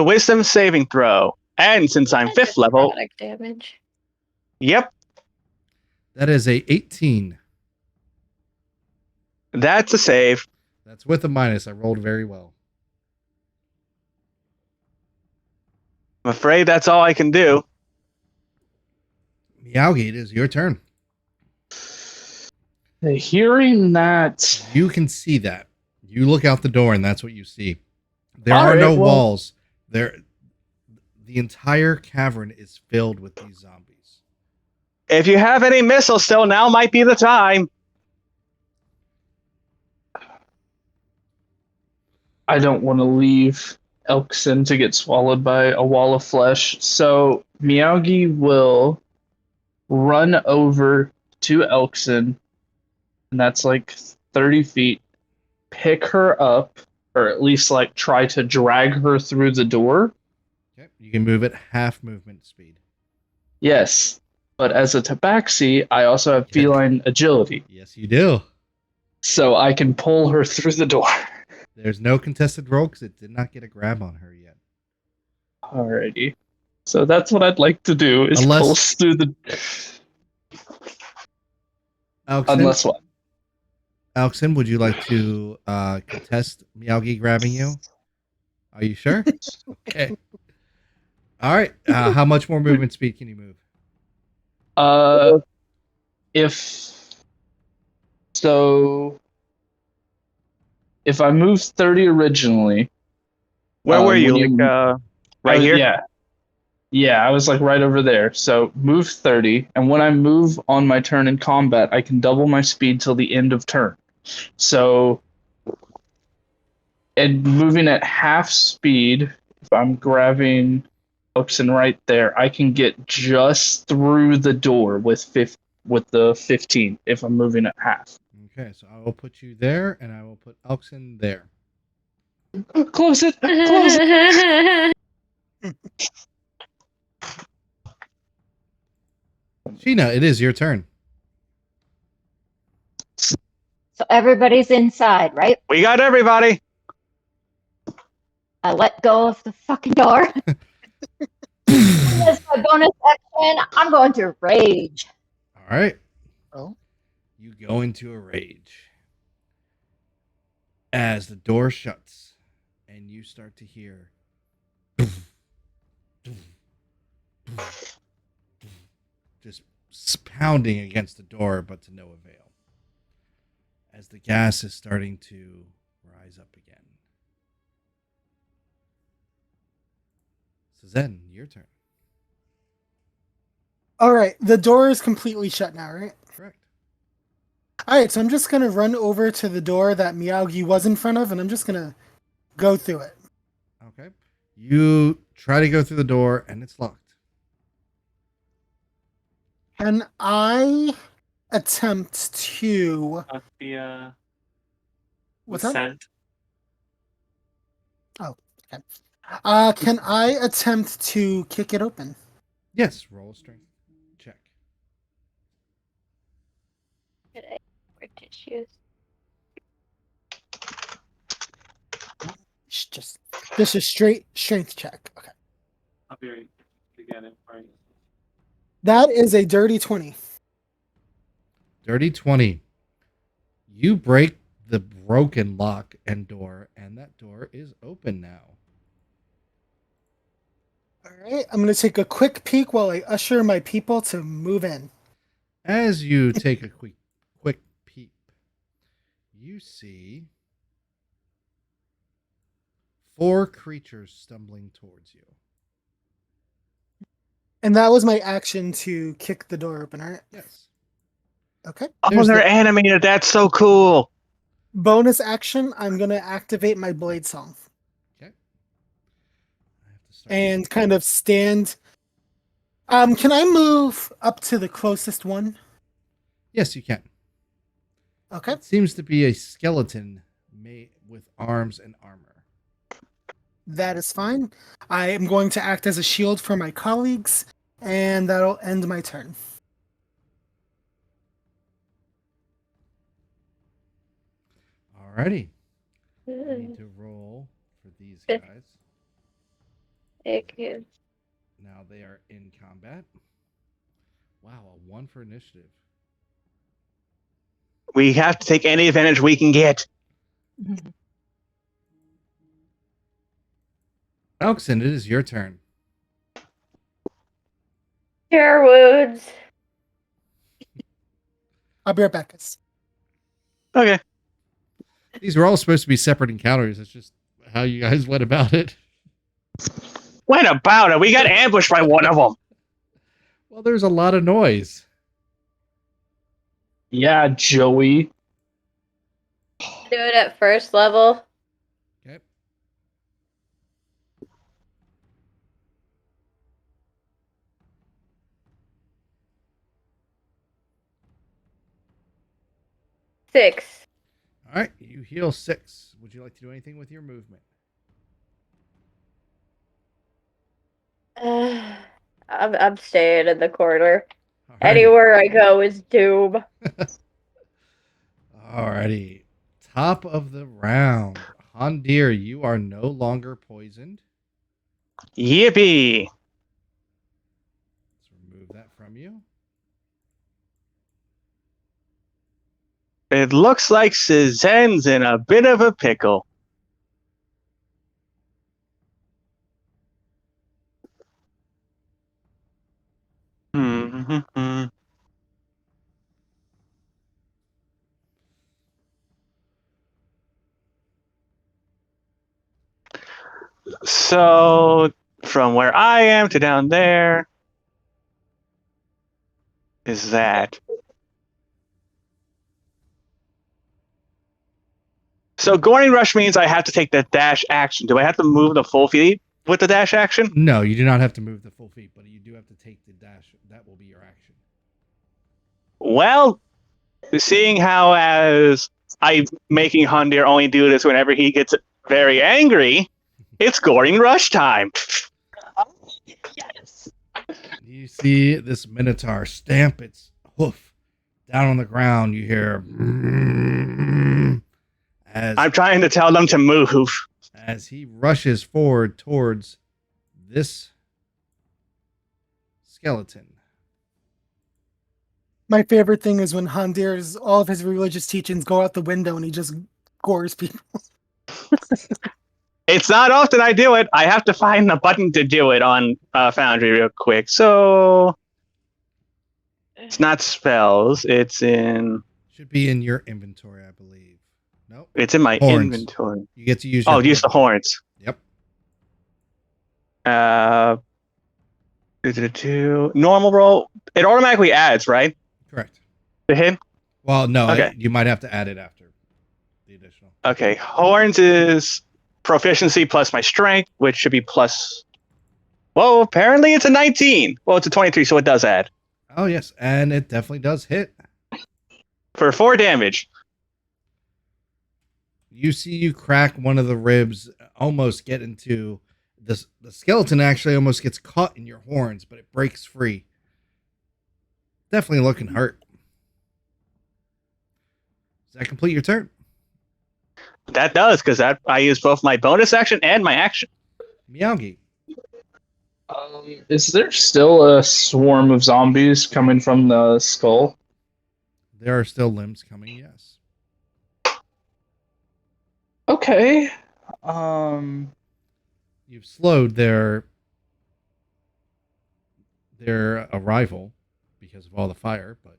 Wisdom saving throw. And since I'm 5th level, Necrotic damage. yep, That is a 18. that's a save. That's with a minus. I rolled very well. I'm afraid that's all I can do. Meowgy, it is your turn. Hey, hearing that, You can see that. You look out the door and that's what you see. There All are right, no well- walls. The entire cavern is filled with these zombies. If you have any missiles still, now might be the time. I don't want to leave Elkson to get swallowed by a wall of flesh. So Miyagi will run over to Elkson, and that's like 30 feet, pick her up, or at least like try to drag her through the door. Okay. You can move at half movement speed. Yes, but as a tabaxi, I also have feline agility, Yes, you do. so I can pull her through the door. There's no contested roll because it did not get a grab on her yet. Alrighty. So that's what I'd like to do is Unless- pulse through the. Unless what? Alexin, would you like to contest Miyagi grabbing you? Are you sure? Okay. All right. How much more movement speed can you move? If I moved 30 originally. Where were you? when Right here? Yeah. Yeah, I was like right over there. So move 30, and when I move on my turn in combat, I can double my speed till the end of turn. So, and moving at half speed, if I'm grabbing Oxen right there, I can get just through the door with the 15 if I'm moving at half. Okay, so I will put you there, and I will put Elkson there. Close it! Close it! Sheena, it is your turn. So everybody's inside, right? We got everybody. I let go of the fucking door. As my bonus action, I'm going to rage. All right. Oh. You go into a rage as the door shuts and you start to hear just pounding against the door, but to no avail, as the gas is starting to rise up again. So Zen, your turn. All right, the door is completely shut now, right? Correct. All right, so I'm just gonna run over to the door that Miyagi was in front of, and I'm just gonna go through it. Okay. You try to go through the door, and it's locked. Can I attempt to? The What's that? scent. Can I attempt to kick it open? Yes. Roll a strength check. For tissues. Just a straight strength check. Okay. I'll be right to get it for you. That is a dirty 20. Dirty 20. You break the broken lock and door, and that door is open now. All right, I'm gonna take a quick peek while I usher my people to move in. As you take a quick peep, you see 4 creatures stumbling towards you. And that was my action to kick the door open, all right? Yes. Okay. Oh, There's they're the- animated. That's so cool. Bonus action, I'm gonna activate my blade song Okay. I have to start. and kind of stand. Can I move up to the closest one? Yes, you can. Okay. It seems to be a skeleton made with arms and armor. That is fine. I am going to act as a shield for my colleagues, and that'll end my turn. Alrighty. I need to roll for these guys. It is. Now they are in combat. Wow, a 1 for initiative. We have to take any advantage we can get. Elkson, it is your turn. Cure wounds. I'll be right back, guys. Okay. These are all supposed to be separate encounters. It's just how you guys went about it. Went about it. We got ambushed by one of them. Well, there's a lot of noise. Yeah, Joey. Do it at first level. Okay. Six. All right, you heal 6. Would you like to do anything with your movement? I'm staying in the corner. Alrighty. Anywhere I go is doom. Alrighty. Top of the round. Deer, you are no longer poisoned. Yippee! Let's remove that from you. It looks like Suzanne's in a bit of a pickle. Mm-hmm. So, from where I am to down there is that. So, Goring Rush means I have to take the dash action. Do I have to move the full feet with the dash action? No, you do not have to move the full feet, but you do have to take the dash. That will be your action. Well, seeing how as I'm making Hundir only do this whenever he gets very angry, it's Goring Rush time. Yes. You see this Minotaur stamp its hoof down on the ground. You hear as I'm trying to tell them to move. as he rushes forward towards this skeleton. My favorite thing is when Handir's all of his religious teachings go out the window and he just gores people. It's not often I do it. I have to find the button to do it on Foundry real quick. So it's not spells. It's in. Should be in your inventory, I believe. Nope. It's in my Horns. inventory. You get to use. Oh, your use the horns. Yep. Normal roll. It automatically adds, right? Correct. The hit. Well, no, Okay. you might have to add it after the additional. Okay, horns is proficiency plus my strength, which should be plus. Well, apparently it's a 19. Well, it's a 23, so it does add Oh yes, and it definitely does hit. for 4 damage. You see, you crack one of the ribs, almost get into this. The skeleton actually almost gets caught in your horns, but it breaks free. Definitely looking hurt. Does that complete your turn? That does, because I use both my bonus action and my action. Miyagi. Is there still a swarm of zombies coming from the skull? There are still limbs coming, yes. Okay. You've slowed their arrival because of all the fire, but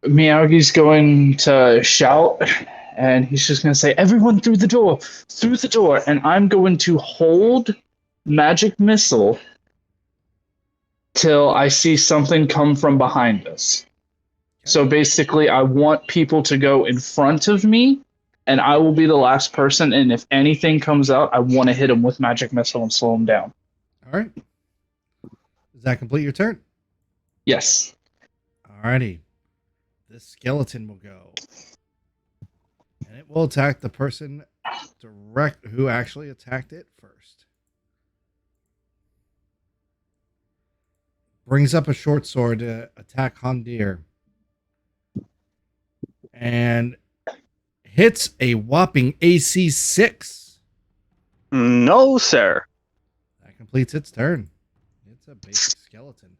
Miyagi's going to shout, and he's just going to say, "Everyone through the door! Through the door!" And I'm going to hold magic missile till I see something come from behind us. So basically, I want people to go in front of me, and I will be the last person. And if anything comes out, I want to hit him with magic missile and slow him down. all right. Does that complete your turn? Yes. Alrighty. This skeleton will go. And it will attack the person who actually attacked it first. Brings up a short sword to attack Hondir. And hits a whopping AC 6. No, sir. That completes its turn. It's a basic skeleton.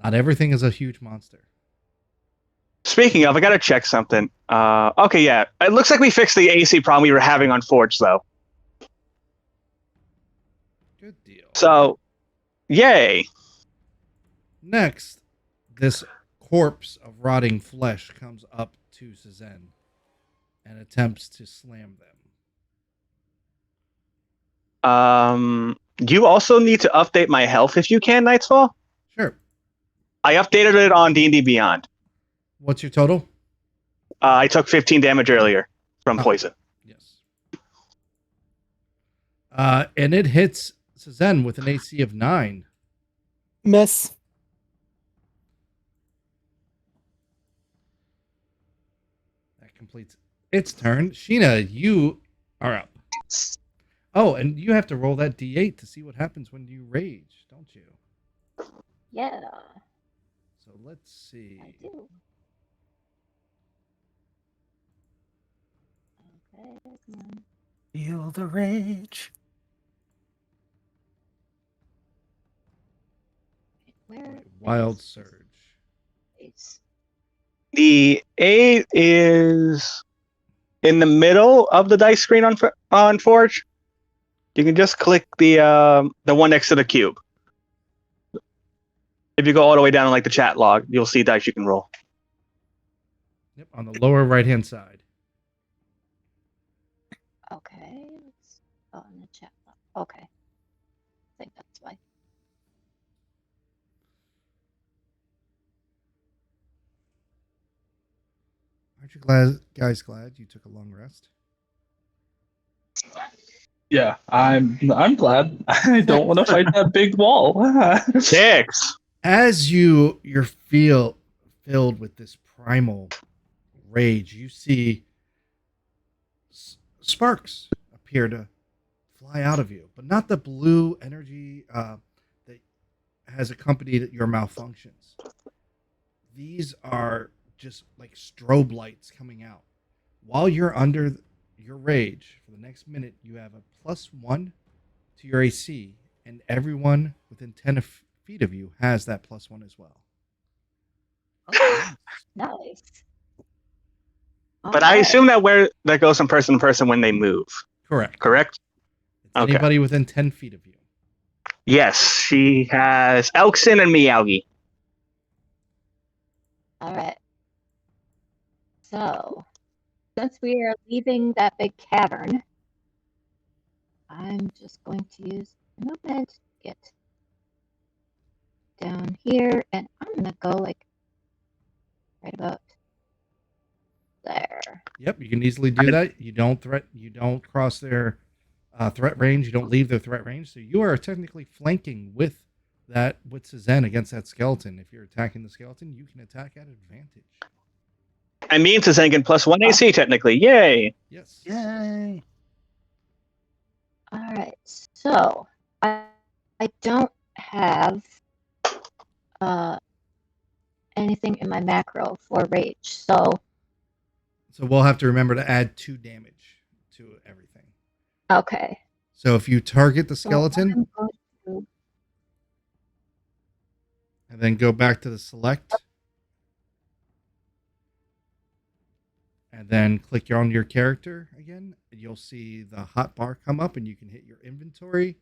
Not everything is a huge monster. Speaking of, I gotta check something. Okay, yeah. It looks like we fixed the AC problem we were having on Forge, though. Good deal. So, yay. Next, this corpse of rotting flesh comes up to Suzanne and attempts to slam them. You also need to update my health if you can, Nightfall. Sure. I updated it on D&D Beyond. What's your total? I took 15 damage earlier from poison. Yes. And it hits Suzanne with an AC of 9. Miss. That completes its turn. Sheena, you are up. Oh, and you have to roll that D8 to see what happens when you rage, don't you? Yeah, So let's see. I do. Okay, come on. Feel the rage. Where Wild is Surge. this? The 8 is in the middle of the dice screen on Forge. You can just click the one next to the cube. If you go all the way down in like the chat log, you'll see dice you can roll. Yep, on the lower right-hand side. Okay. Oh, in the chat. Okay. I think that's why. Aren't you guys glad you took a long rest? Yeah, I'm glad. I don't want to fight that big wall. 6. As you're filled with this primal rage, you see sparks appear to fly out of you, but not the blue energy that has accompanied your malfunctions. These are just like strobe lights coming out. While you're under your rage, for the next minute, you have a +1 to your AC, and everyone within 10 feet of you has that +1 as well. Nice. But I assume that goes from person to person when they move. Correct. Correct? It's Okay. anybody within 10 feet of you. Yes, she has Elkson and Miyagi. All right. So, since we are leaving that big cavern, I'm just going to use movement to get down here, and I'm gonna go like right about there. Yep, you can easily do that. You don't cross their threat range. You don't leave their threat range. So you are technically flanking with Suzanne against that skeleton. If you're attacking the skeleton, you can attack at advantage. I mean, to Zengen +1 AC technically. Yay! Yes. Yay. All right. So I don't have anything in my macro for rage. So we'll have to remember to add 2 damage to everything. okay. So if you target the So skeleton I'm going to- and then go back to the select and then click on your character again, you'll see the hot bar come up and you can hit your inventory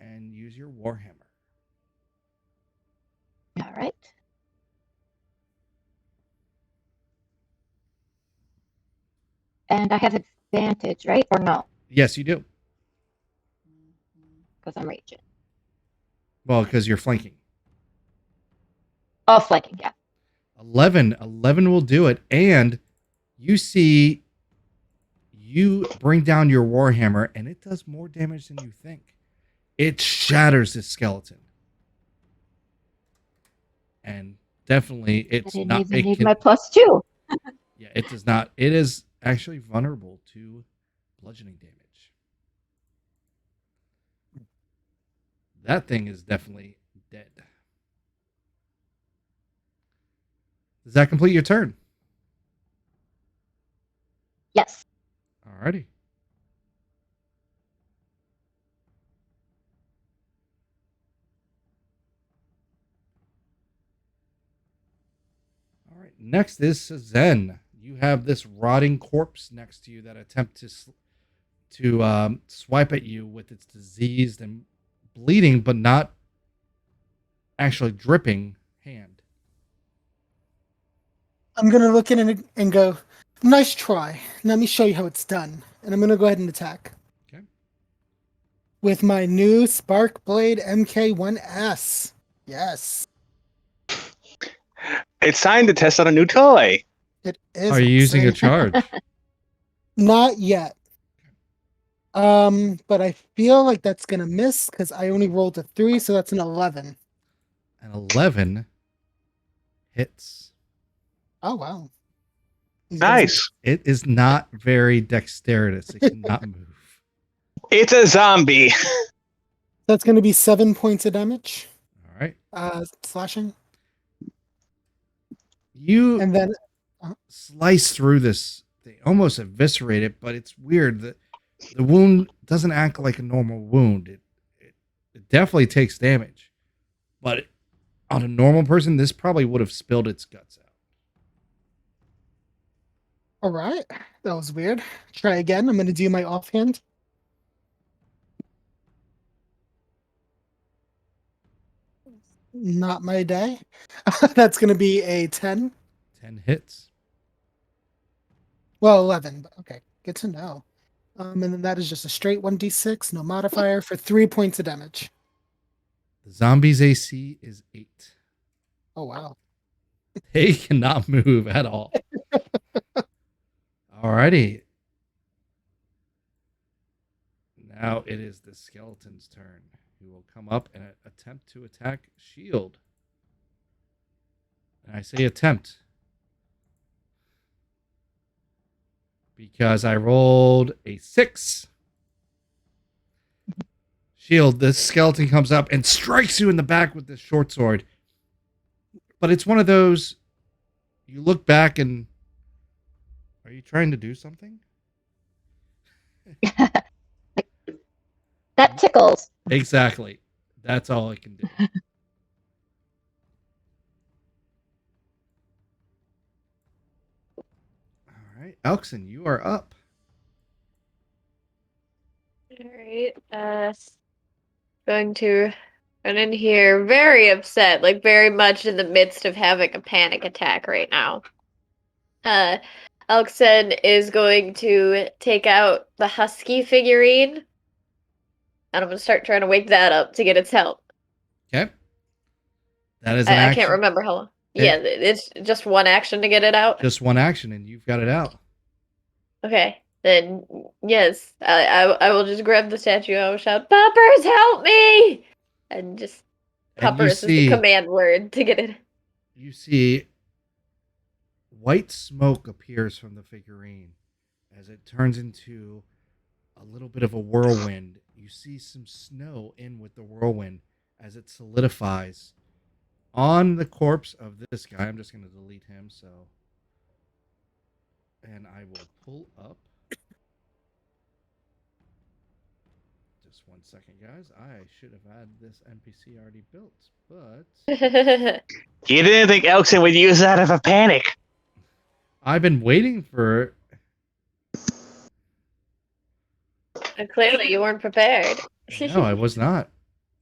and use your Warhammer. All right. And I have advantage, right? Or no? Yes, you do. Because I'm raging. Well, because you're flanking. Oh, flanking, yeah. 11 will do it, and you see you bring down your Warhammer and it does more damage than you think. It shatters this skeleton. And definitely I it's didn't not even it need can, my +2. yeah, it does not. It is actually vulnerable to bludgeoning damage. That thing is definitely dead. Does that complete your turn? Yes. Alrighty. All right. Next is Zen. You have this rotting corpse next to you that attempt to swipe at you with its diseased and bleeding, but not actually dripping hand. I'm going to look at it and go, nice try. Let me show you how it's done. And I'm going to go ahead and attack. Okay. With my new Spark Blade MK1S. Yes. It's time to test out a new toy. It is. Are you using a exciting. charge? Not yet. But I feel like that's going to miss because I only rolled a 3, so that's an 11. An 11 hits. Oh, wow. Nice. It is not very dexterous. It cannot move. It's a zombie. That's going to be 7 points of damage. All right. Slashing. You And then slice through this they almost eviscerate it, but it's weird that the wound doesn't act like a normal wound. It definitely takes damage, but on a normal person, this probably would have spilled its guts out. All right. That was weird. Try again. I'm going to do my offhand. Not my day. That's going to be a 10. 10 hits. Well, 11. But okay. Good to know. And then that is just a straight 1d6, no modifier, for 3 points of damage. The zombie's AC is 8. Oh, wow. They cannot move at all. Alrighty. Now it is the skeleton's turn, who will come up and attempt to attack Shield. And I say attempt because I rolled a 6. Shield, the skeleton comes up and strikes you in the back with this short sword. But it's one of those, you look back and, are you trying to do something? That tickles. Exactly. That's all I can do. All right. Elkson, you are up. Alright, going to run in here very upset, like very much in the midst of having a panic attack right now. Elkson is going to take out the husky figurine, and I'm going to start trying to wake that up to get its help. Okay. That is an I action. can't remember how long. Okay. Yeah, it's just one action to get it out. Just one action, and you've got it out. Okay, then yes, I will just grab the statue. I will shout, "Poppers, help me!" And just And you Poppers is see, the command word to get it. you see white smoke appears from the figurine as it turns into a little bit of a whirlwind. You see some snow in with the whirlwind as it solidifies on the corpse of this guy. I'm just going to delete him, so. And I will pull up. Just 1 second, guys. I should have had this NPC already built, but You didn't think Elkson would use that out of a panic. I've been waiting for. And clearly, you weren't prepared. No, I was not.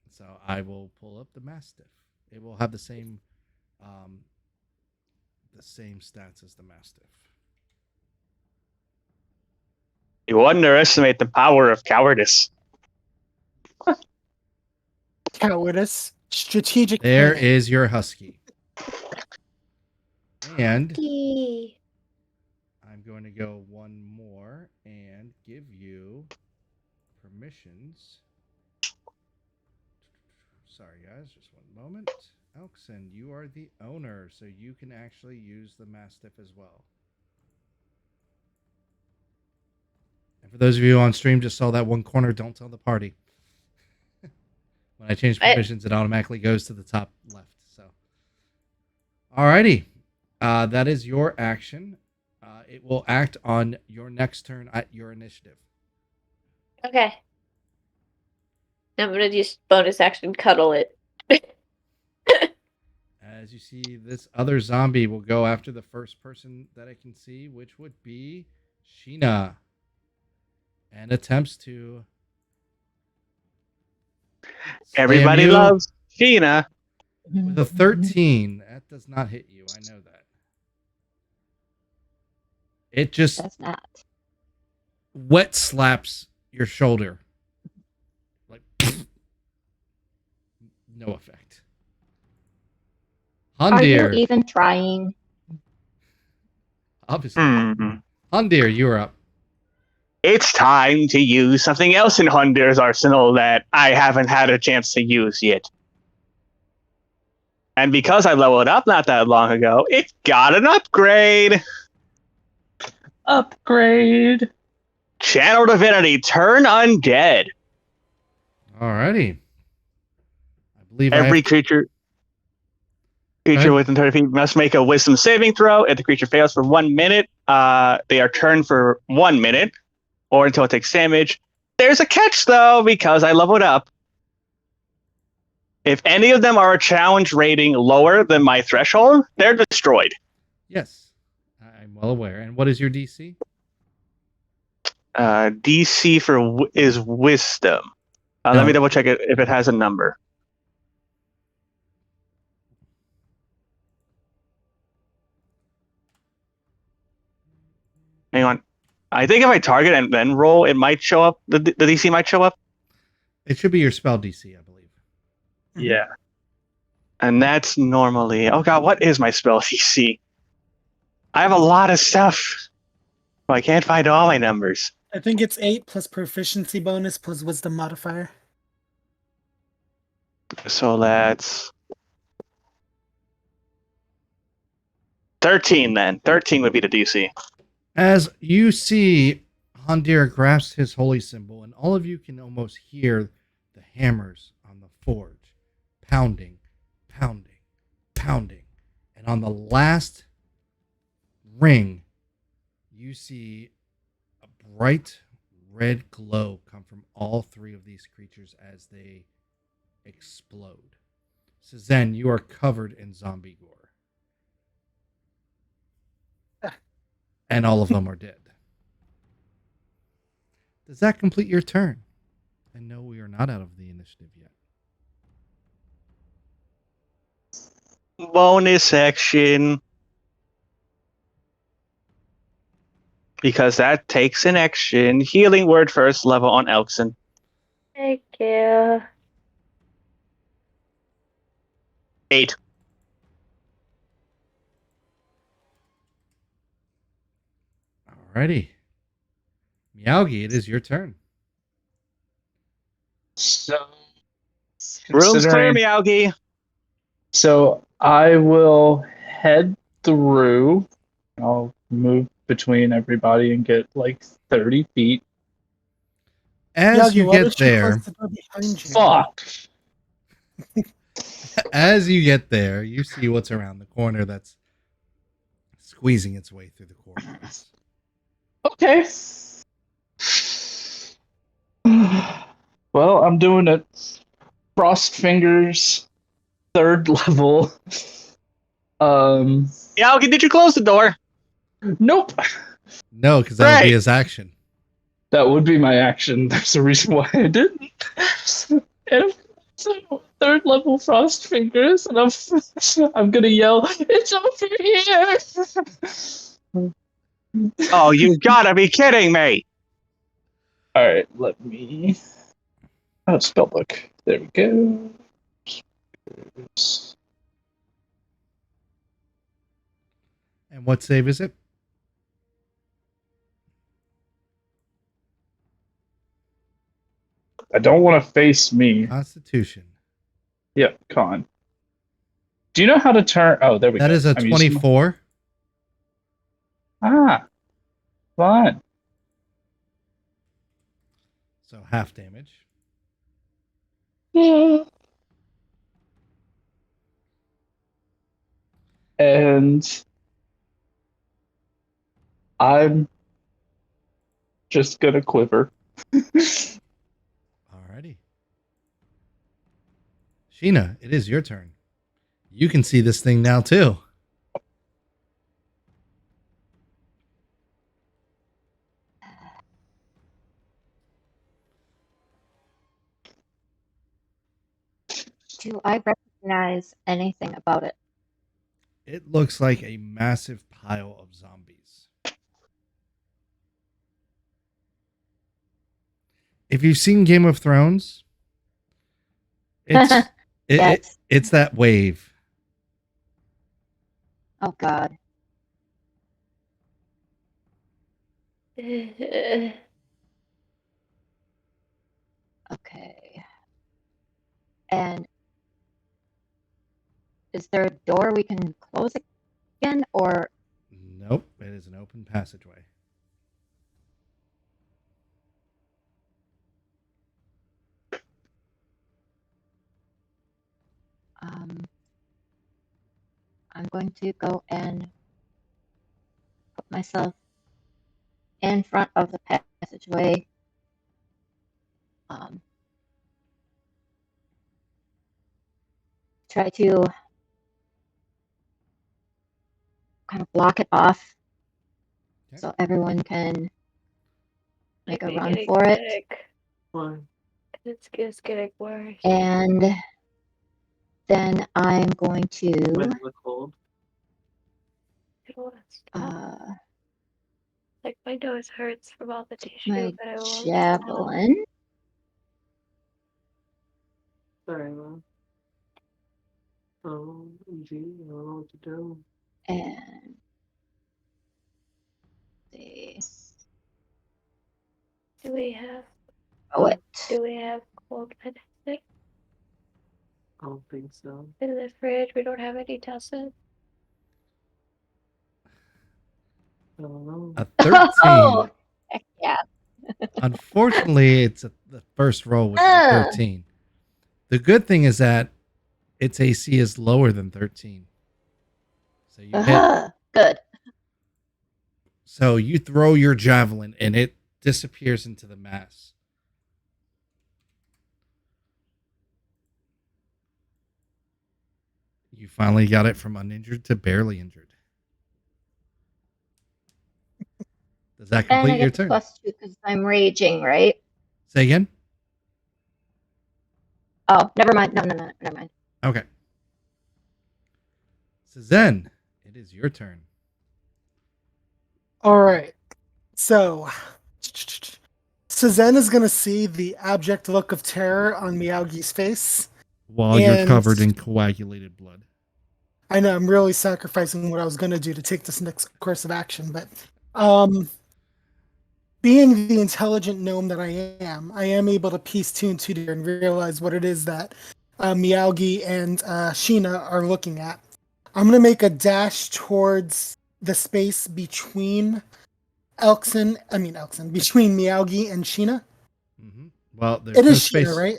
So I will pull up the Mastiff. It will have the same stats as the Mastiff. You underestimate the power of cowardice. Cowardice. Strategic. There planning. is your husky. And Yee. I'm going to go one more and give you permissions. Sorry, guys, just one moment. Elkson, you are the owner, so you can actually use the Mastiff as well. And for those of you on stream, just saw that one corner, don't tell the party. When I change permissions, it automatically goes to the top left. So, alrighty. That is your action. It will act on your next turn at your initiative. Okay. I'm gonna just bonus action cuddle it. As you see, this other zombie will go after the first person that I can see, which would be Sheena. And attempts to. Everybody loves Sheena. With a 13, that does not hit you. I know that. It just Does not. wet slaps your shoulder. Like, no effect. Are you Hundir, even trying? obviously. Hmm. Hundir, you're up. It's time to use something else in Hundir's arsenal that I haven't had a chance to use yet. And because I leveled up not that long ago, it got an upgrade. Upgrade. Channel Divinity, turn undead. Alrighty. I believe Every creature ahead. within 30 feet must make a wisdom saving throw. If the creature fails for 1 minute, they are turned for 1 minute or until it takes damage. There's a catch though, because I leveled up. If any of them are a challenge rating lower than my threshold, they're destroyed. Yes, I'm well aware. And what is your DC? DC is wisdom. Let me No. double check it if it has a number. Hang on. I think if I target and then roll, it might show up. The DC might show up. It should be your spell DC, I believe. Yeah. And that's normally. Oh god, what is my spell DC? I have a lot of stuff. Well, I can't find all my numbers. I think it's 8 plus proficiency bonus plus wisdom modifier. So that's 13 then. 13 would be the DC. As you see, Hondir grasps his holy symbol, and all of you can almost hear the hammers on the forge pounding, pounding, pounding. And on the last ring, you see a bright red glow come from all three of these creatures as they explode. Suzanne, you are covered in zombie gore. And all of them are dead. Does that complete your turn? And no, we are not out of the initiative yet. Bonus action. Because that takes an action. Healing word first level on Elkson. Thank you. 8. Alrighty. Meowgi, it is your turn. So, Room's clear, considering- Meowgi. So I will head through. I'll move between everybody and get like 30 feet. As you why get don't you there, close the door behind you? Fuck. as you get there, you see what's around the corner that's squeezing its way through the corridors. Okay. Well, I'm doing it. Frost fingers, 3rd level. Meowgi, did you close the door? Nope. No, because that would be Right. his action. That would be my action. There's a reason why I didn't. And so 3rd level frost fingers, and I'm gonna yell, "It's over here!" Oh, you gotta be kidding me. All right, let me. Oh, spell book. There we go. And what save is it? I don't want to face me. Constitution. Yep, con. Do you know how to turn? Oh, there we go. That is a I'm using my- 24. Ah, fun. So half damage. And I'm just gonna quiver. Alrighty. Sheena, it is your turn. You can see this thing now too. Do I recognize anything about it? It looks like a massive pile of zombies. If you've seen Game of Thrones, it's Yes. it's that wave. Oh God. Okay. And is there a door we can close again, or Nope, it is an open passageway. I'm going to go and put myself in front of the passageway. Try to kind of block it off so everyone can make a run for it. Why? It's just getting worse. And then I'm going to When the cold. Like my nose hurts from all the tissue, my but I won't. javelin. Sorry, Mom. Oh, gee, I don't know what to do. And this. Do we have What? cold medicine I don't think so. in the fridge? We don't have any tussin. I don't know. A 13. Oh, heck yeah. Unfortunately, it's the first roll, which is a 13. The good thing is that its AC is lower than 13. So you hit. Good. So you throw your javelin and it disappears into the mass. You finally got it from uninjured to barely injured. Does that And I complete your get turn? +2 because I'm raging, right? Say again? Oh, never mind. No, never mind. Okay. So Zen, it is your turn. All right. So, Suzen is going to see the abject look of terror on Miyagi's face. While you're covered in coagulated blood. I know, I'm really sacrificing what I was going to do to take this next course of action, but being the intelligent gnome that I am able to piece two and two together and realize what it is that Miyagi and Sheena are looking at. I'm going to make a dash towards the space between between Miyagi and Sheena. Mm-hmm. Well, there's it no is space. Sheena, right?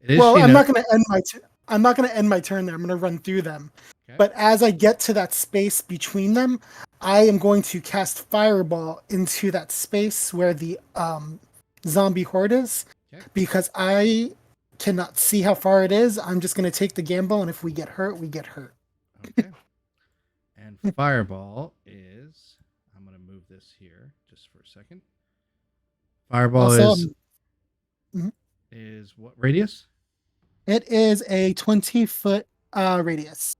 It is well, Sheena. I'm not going to end my turn there. I'm going to run through them. Okay. But as I get to that space between them, I am going to cast Fireball into that space where the zombie horde is. Okay. Because I cannot see how far it is. I'm just going to take the gamble, and if we get hurt, we get hurt. Okay. And Fireball is... I'm going to move this here just for a second. Fireball also, is what radius? It is a 20-foot radius.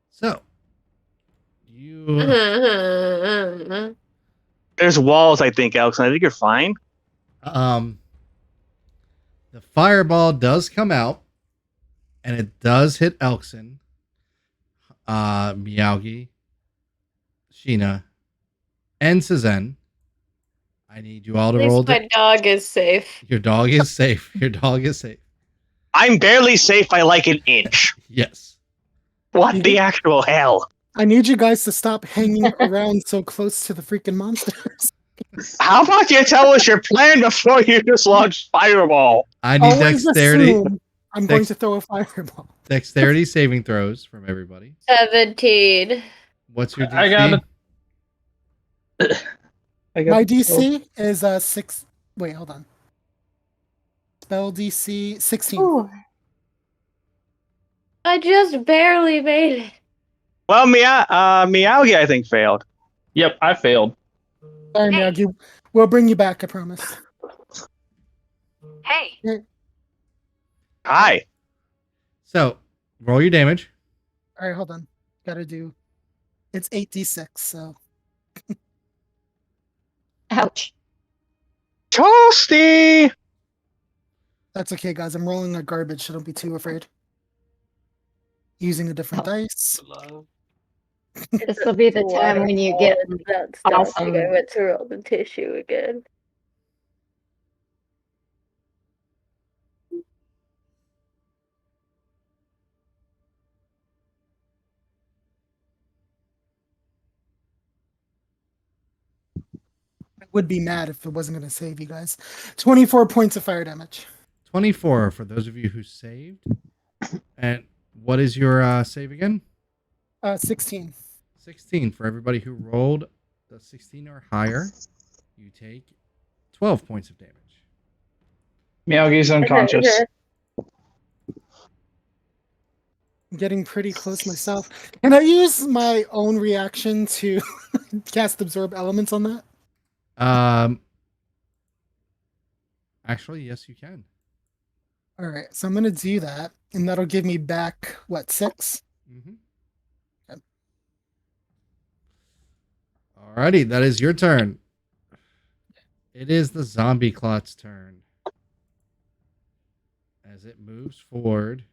So, you... There's walls, I think, Alex, and I think you're fine. The fireball does come out, and it does hit Elkson, Miyagi, Sheena, and Suzen. I need you all to roll. My dog is safe. Your dog is safe. Your dog is safe. I'm barely safe by like an inch. Yes. What the actual hell? I need you guys to stop hanging around so close to the freaking monsters. How about you tell us your plan before you just launch Fireball? I need dexterity. I'm going to throw a fireball. Dexterity saving throws from everybody. 17. What's your DC? My DC is 6. Wait, hold on. Spell DC 16. Ooh. I just barely made it. Well, Miyagi, I think, failed. Yep, I failed. Sorry, Miyagi. We'll bring you back, I promise. Hey. Hi. So, roll your damage. All right, hold on. Gotta do... It's 8d6, so... Ouch. Toasty! That's okay, guys. I'm rolling a garbage, so don't be too afraid. Using a different dice. This will be the time when you get that awesome. I went through all the tissue again. would be mad if it wasn't going to save you guys. 24 points of fire damage. 24 for those of you who saved. And what is your save again? 16. 16 for everybody who rolled the 16 or higher. You take 12 points of damage. Miyagi's unconscious. I'm getting pretty close myself. Can I use my own reaction to cast Absorb Elements on that? Actually, yes, you can. All right, so I'm going to do that, and that'll give me back, what, 6? Mm-hmm. Okay. Alrighty, that is your turn. It is the zombie clot's turn. As it moves forward,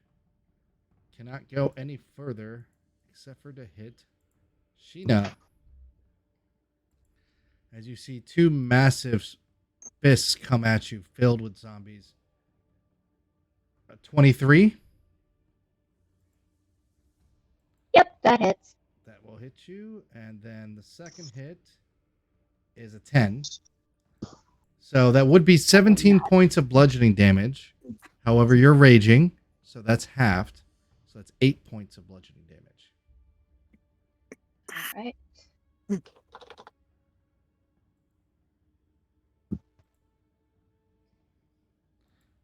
cannot go any further except for to hit Sheena. As you see two massive fists come at you, filled with zombies. 23. Yep, that hits. That will hit you. And then the second hit is a 10. So that would be 17 points of bludgeoning damage. However, you're raging, so that's halved. So that's 8 points of bludgeoning damage. All right.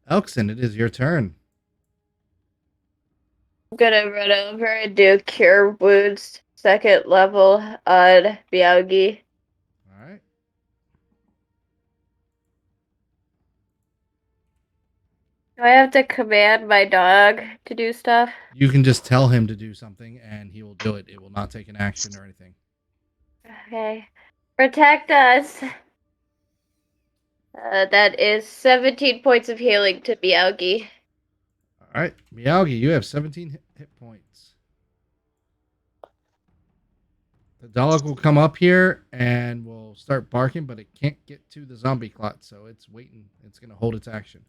Elkson, it is your turn. I'm gonna run over and do Cure Wounds 2nd level on Miyagi. All right. Do I have to command my dog to do stuff? You can just tell him to do something, and he will do it. It will not take an action or anything. Okay. Protect us. That is 17 points of healing to Miyagi. All right, Miyagi, you have 17 hit points. The dog will come up here and will start barking, but it can't get to the zombie clot, so it's waiting. It's going to hold its action.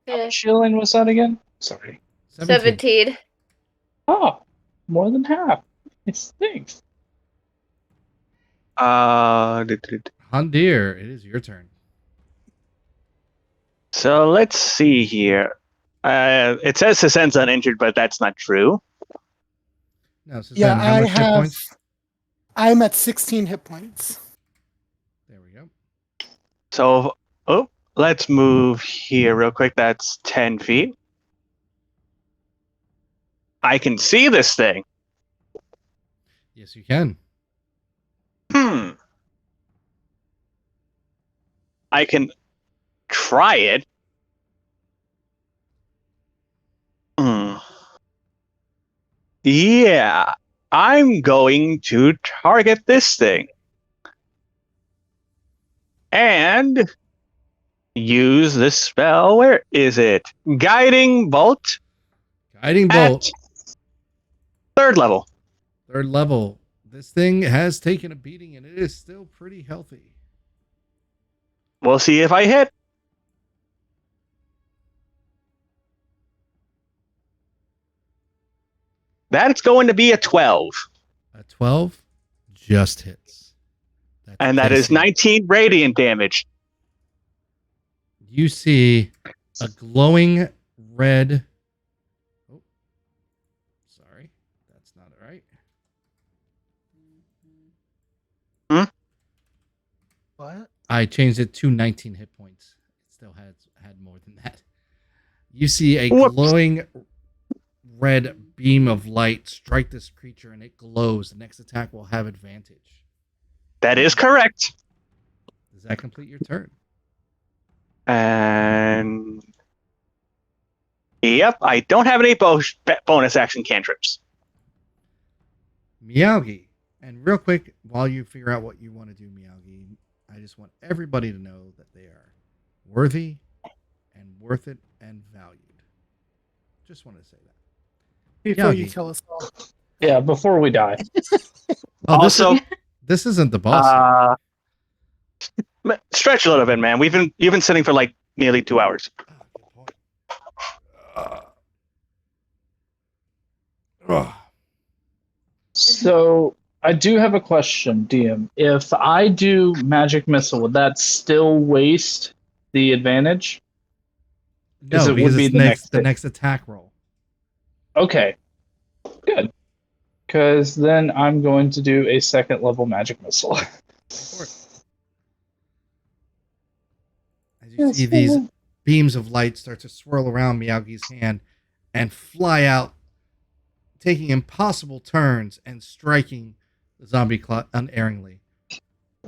How much healing was that again? Sorry. 17. Oh, more than half. It stinks. Hundir, it is your turn. So let's see here. It says Sasen's uninjured, but that's not true. No, Suzanne, Yeah, how much hit points? I'm at 16 hit points. There we go. So, let's move here real quick. That's 10 feet. I can see this thing. Yes, you can. I can try it. Yeah, I'm going to target this thing. And use this spell. Where is it? Guiding Bolt. Guiding Bolt. At 3rd level. 3rd level. This thing has taken a beating, and it is still pretty healthy. We'll see if I hit. That's going to be a 12. A 12 just hits. And that is 19 radiant damage. You see a glowing red. Oh, sorry. That's not right. What? I changed it to 19 hit points. It still had more than that. You see a glowing red beam of light strike this creature, and it glows. The next attack will have advantage. That is correct. Does that complete your turn? And yep, I don't have any bonus action cantrips. Miyagi. And real quick, while you figure out what you want to do, Miyagi, I just want everybody to know that they are worthy and worth it and valued. Just want to say that. Before Miyagi. you kill us all. Yeah, before we die. Also, this isn't the boss. Stretch a little bit, man. You've been sitting for like nearly 2 hours. So I do have a question, DM. If I do magic missile, would that still waste the advantage? No, it because would be it's the next the hit. next attack roll. Okay, good. Because then I'm going to do a second level magic missile. Go for it. As you see these beams of light start to swirl around Miyagi's hand and fly out, taking impossible turns and striking the zombie unerringly.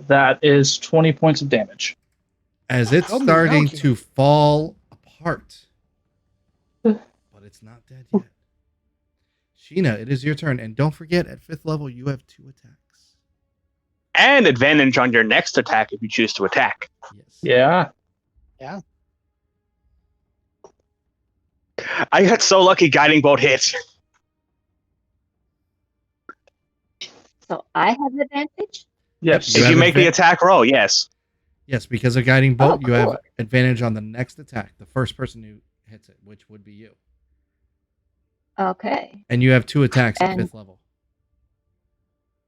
That is 20 points of damage. As it's Oh, starting Miyagi. to fall apart. But it's not dead yet. Sheena, it is your turn. And don't forget, at 5th level, you have 2 attacks. And advantage on your next attack if you choose to attack. Yes. Yeah. I got so lucky guiding bolt hits. So I have advantage? Yes. You If have you make the advan- attack roll, yes. Yes, because of Guiding Bolt, Oh, you have cool. advantage on the next attack, the first person who hits it, which would be you. Okay. And you have 2 attacks at And- 5th level.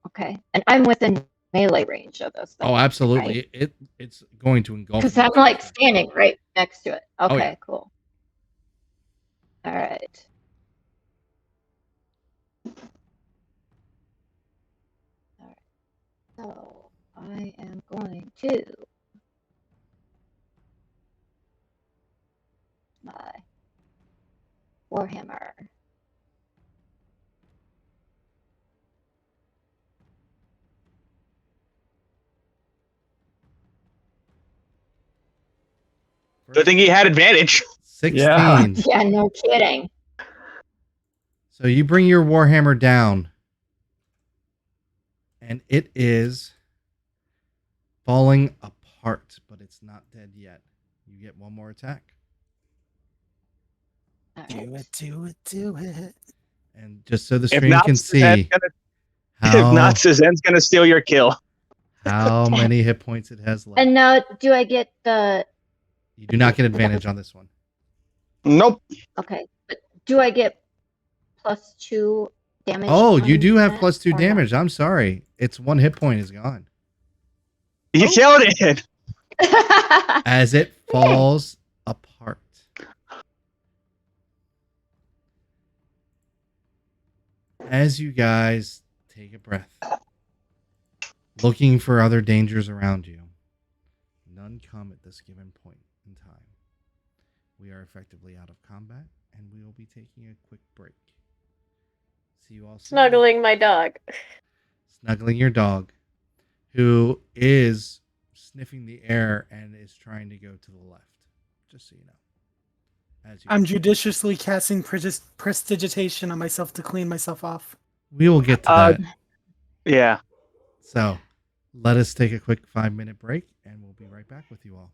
Okay. And I'm within melee range of those things. Oh, absolutely. It's going to engulf Because you. I'm like standing right next to it. Okay, yeah. cool. All right. All right. So I am going to my Warhammer. Good thing he had advantage. 16. Yeah. Yeah, no kidding. So you bring your Warhammer down, and it is falling apart, but it's not dead yet. You get 1 more attack. All Do right. it, do it, do it. And just so the If stream not, can Suzanne's see if not, Suzanne's gonna steal your kill. how many hit points it has left. And now, do I get the? You do not get advantage on this one. Nope. Okay, but do I get +2 damage? Oh, you on do have that, +2 or no? damage. I'm sorry. It's 1 hit point is gone. You Oh. killed it. As it falls apart. As you guys take a breath, looking for other dangers around you, none come at this given point in time. We are effectively out of combat, and we will be taking a quick break. See you all soon. Snuggling my dog. Snuggling your dog, who is sniffing the air and is trying to go to the left. Just so you know. As you I'm judiciously casting prestidigitation on myself to clean myself off. we will get to Uh, that. Yeah. So let us take a quick 5-minute break, and we'll be right back with you all.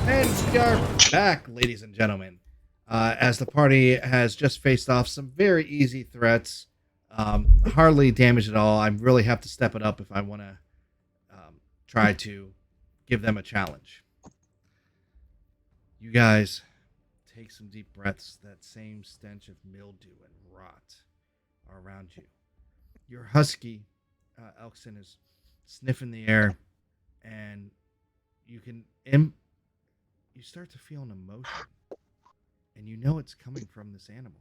And we are back, ladies and gentlemen, as the party has just faced off some very easy threats, hardly damage at all. I really have to step it up if I want to try to give them a challenge. You guys take some deep breaths. That same stench of mildew and rot are around you. Your husky, Elkson, is sniffing the air, and you can you start to feel an emotion, and you know it's coming from this animal.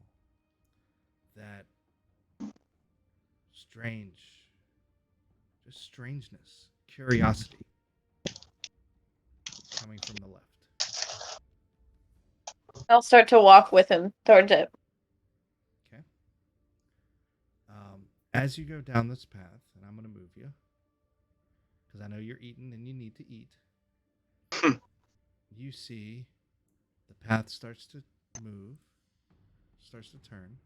That strange, just strangeness, curiosity coming from the left. I'll start to walk with him towards it. Okay. As you go down this path, and I'm going to move you, because I know you're eating and you need to eat. You see the path starts to move, starts to turn,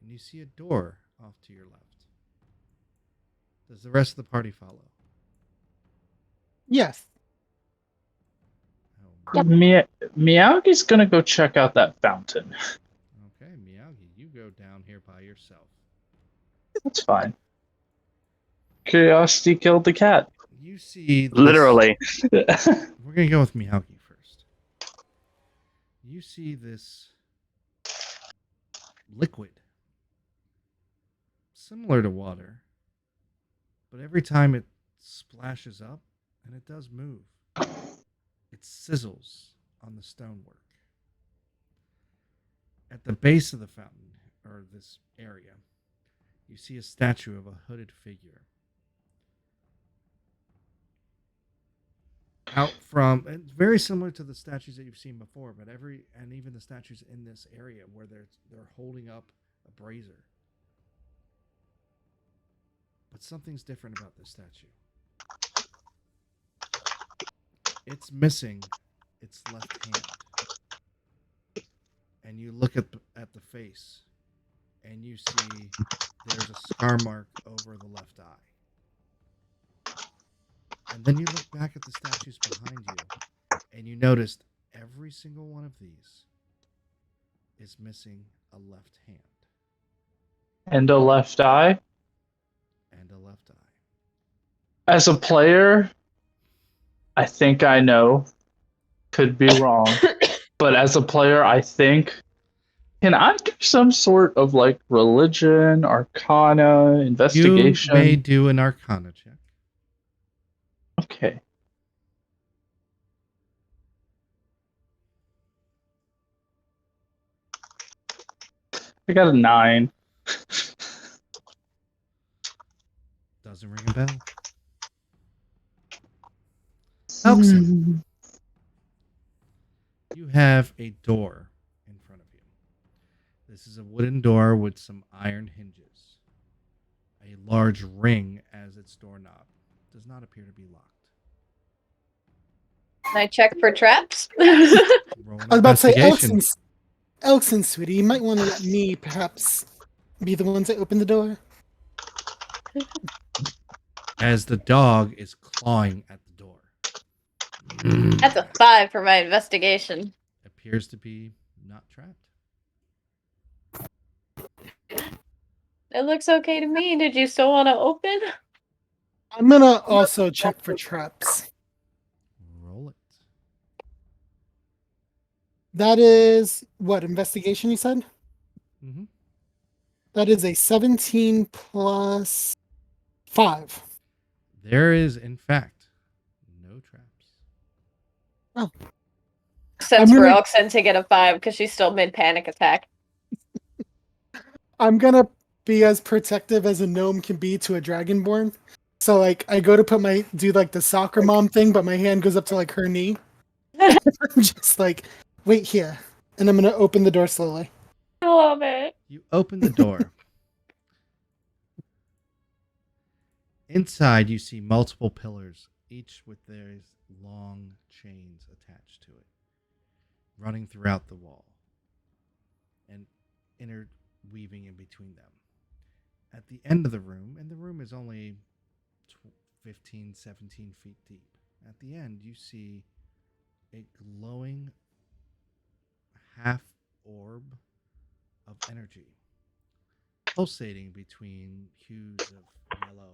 and you see a door off to your left. Does the rest of the party follow? Yes. Oh, Miyagi's gonna go check out that fountain. okay, Miyagi, you go down here by yourself. That's fine. Curiosity killed the cat. You see this, Literally. We're going to go with Miyagi first. You see this liquid, similar to water, but every time it splashes up, and it does move, it sizzles on the stonework. At the base of the fountain, or this area, you see a statue of a hooded figure. Out from, and very similar to the statues that you've seen before, but even the statues in this area where they're holding up a brazier. But something's different about this statue. It's missing its left hand. And you look at the face, and you see there's a scar mark over the left eye. And then you look back at the statues behind you, and you noticed every single one of these is missing a left hand. And a left eye. And a left eye. As a player, I think I know. Could be wrong. But as a player, I think. Can I do some sort of like religion, arcana, investigation? You may do an arcana check. Okay. I got a 9. Doesn't ring a bell. Elkson, you have a door in front of you. This is a wooden door with some iron hinges. A large ring as its doorknob. Does not appear to be locked. Can I check for traps? Roll an I was about to say, investigation. Elkson, sweetie, you might want to let me perhaps be the ones that open the door. As the dog is clawing at the door. That's a 5 for my investigation. Appears to be not trapped. It looks okay to me. Did you still want to open? I'm gonna also check for traps. Roll it. That is what investigation you said? Mm-hmm. That is a 17 plus 5. There is, in fact, no traps. Sends I'm gonna- Roxanne to get a 5 because she's still mid panic attack. I'm gonna be as protective as a gnome can be to a dragonborn. So like I go to do like the soccer mom thing, but my hand goes up to like her knee. I'm just like, wait here. And I'm gonna open the door slowly. I love it. You open the door. Inside, you see multiple pillars, each with their long chains attached to it, running throughout the wall and interweaving in between them. At the end of the room, and the room is only 15, 17 feet deep, at the end, you see a glowing half orb of energy pulsating between hues of yellow,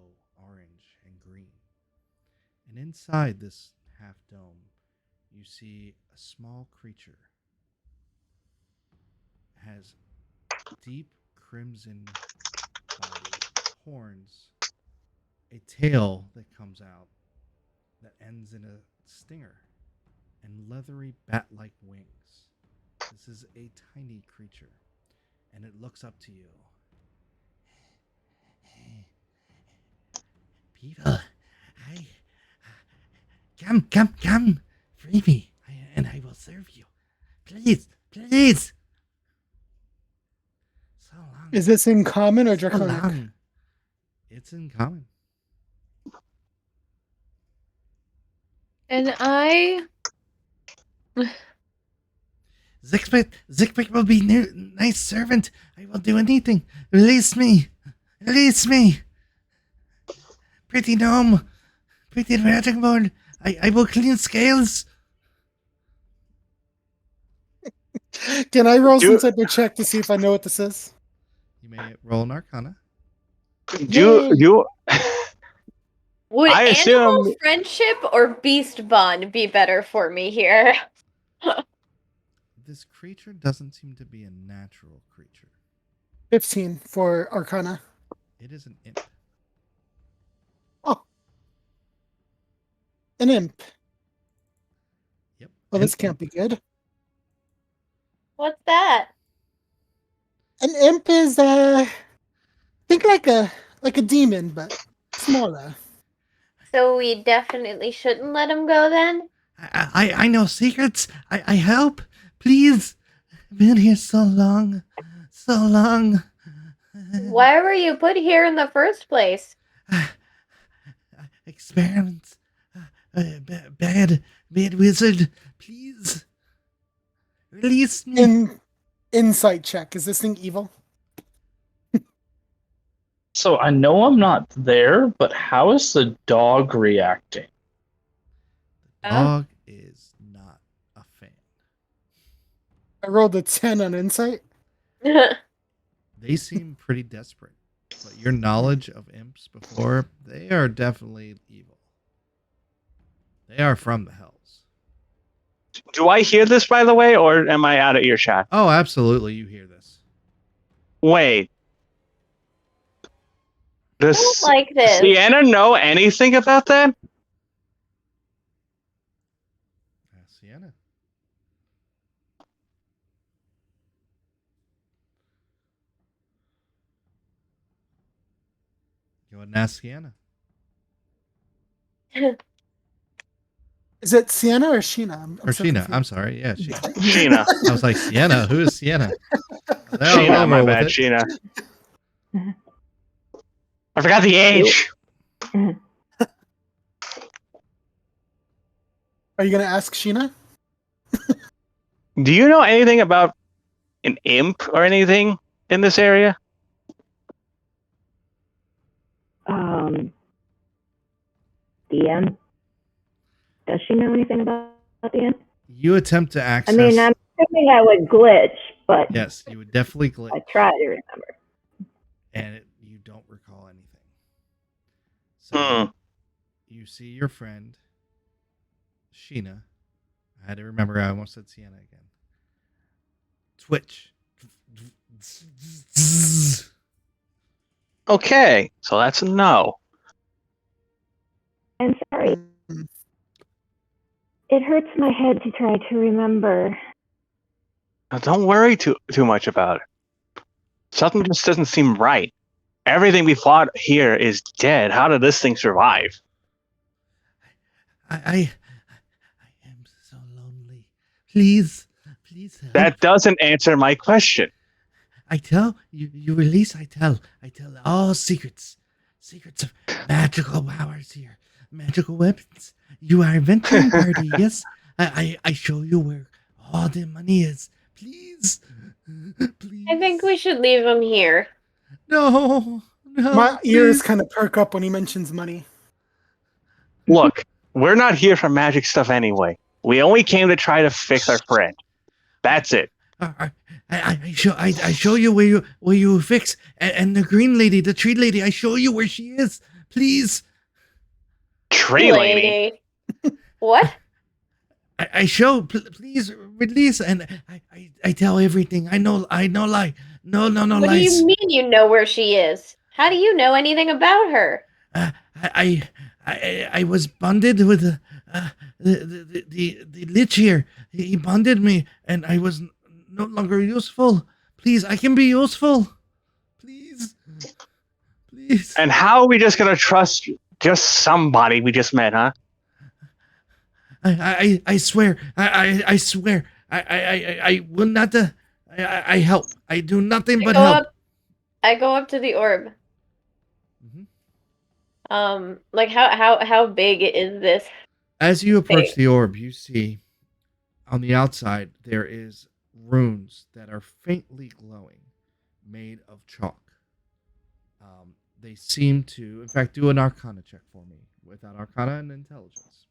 orange, and green. And inside this half dome, you see a small creature. It has deep crimson body, horns, a tail that comes out that ends in a stinger, and leathery bat-like wings. This is a tiny creature, and it looks up to you. People, come, free me, and I will serve you. Please. So long. Is this in common or So draconic? long. It's in common. And I. Zickwick will be nice servant. I will do anything. Release me. Pretty gnome. Pretty dragonborn. I will clean scales. Can I roll some type of check to see if I know what this is? You may roll an arcana. You Would I animal assume- friendship or beast bond be better for me here? This creature doesn't seem to be a natural creature. 15 for Arcana. It is an imp. Oh. An imp. Yep. Well, an this can't imp. be good. What's that? An imp is think like a demon, but smaller. So we definitely shouldn't let him go then? I know secrets. I help. Please. I've been here so long. Why were you put here in the first place? Experiments. Bad wizard. Please. Release me. Insight check. Is this thing evil? So I know I'm not there, but how is the dog reacting? The dog is not a fan. I rolled a 10 on insight. They seem pretty desperate, but your knowledge of imps before, they are definitely evil. They are from the hells. Do I hear this, by the way, or am I out of earshot? Oh, absolutely, you hear this. Wait. I don't like this. Sienna know anything about that? Sienna. Go ahead and ask Sienna. Is it Sienna or Sheena? I'm Or so Sheena. confused. I'm sorry. Yeah, Sheena. Sheena. I was like, Sienna? Who is Sienna? Sheena, my bad, it. Sheena. I forgot the age. Are you gonna ask Sheena? Do you know anything about an imp or anything in this area? DM. Does she know anything about DM? You attempt to access. I mean, I'm assuming I would glitch, but Yes, you would definitely I glitch, try to remember. and you don't recall anything. So you see your friend Sheena. I had to remember. I almost said Sienna again. Twitch. Okay, so that's a no. I'm sorry. It hurts my head to try to remember. Now, don't worry too much about it. Something just doesn't seem right. Everything we fought here is dead. How did this thing survive? I am so lonely. Please help. That doesn't answer my question. I tell you release. I tell all secrets of magical powers here, magical weapons. You are adventuring party, yes. I show you where all the money is. Please. I think we should leave him here. No. My ears please. kind of perk up when he mentions money. Look, we're not here for magic stuff anyway. We only came to try to fix our friend. That's it. I show you where you fix, and the green lady, the tree lady. I show you where she is. Please. Tree lady. What? I show. Please release, and I tell everything. I know lie. No What lies. do you mean you know where she is? How do you know anything about her? I was bonded with the lich here. He bonded me, and I was no longer useful. Please, I can be useful. Please. And how are we just gonna trust just somebody we just met, huh? I swear. I swear. I will not. I help. I do nothing but help. I go up to the orb. Mhm. Like how big is this? As you approach thing? the orb, you see on the outside there is runes that are faintly glowing, made of chalk. They seem to, in fact, do an Arcana check for me without Arcana and Intelligence.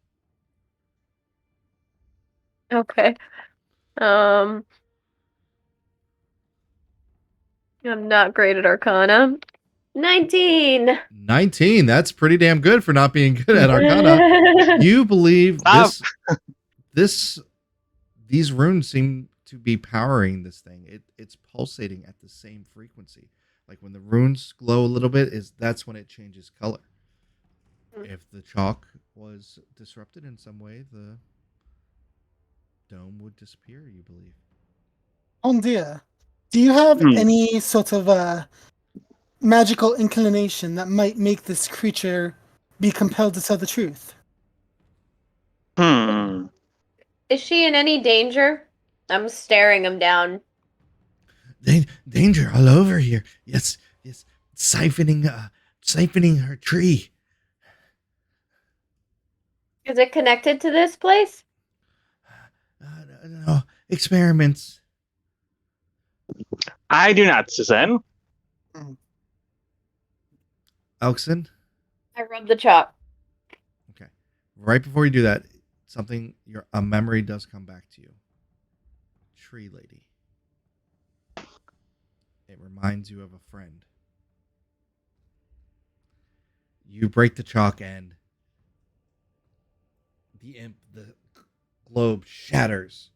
Okay. I'm not great at Arcana. 19. 19. That's pretty damn good for not being good at Arcana. You believe these runes seem to be powering this thing. It's pulsating at the same frequency. Like when the runes glow a little bit, that's when it changes color. If the chalk was disrupted in some way, the dome would disappear, you believe. Ondia, do you have any sort of magical inclination that might make this creature be compelled to tell the truth? Is she in any danger? I'm staring him down. Danger all over here. Yes. Siphoning her tree. Is it connected to this place? No, experiments. I do not, Suzanne. Elkson? I rub the chalk. Okay. Right before you do that, a memory does come back to you. Tree lady. It reminds you of a friend. You break the chalk and the globe shatters,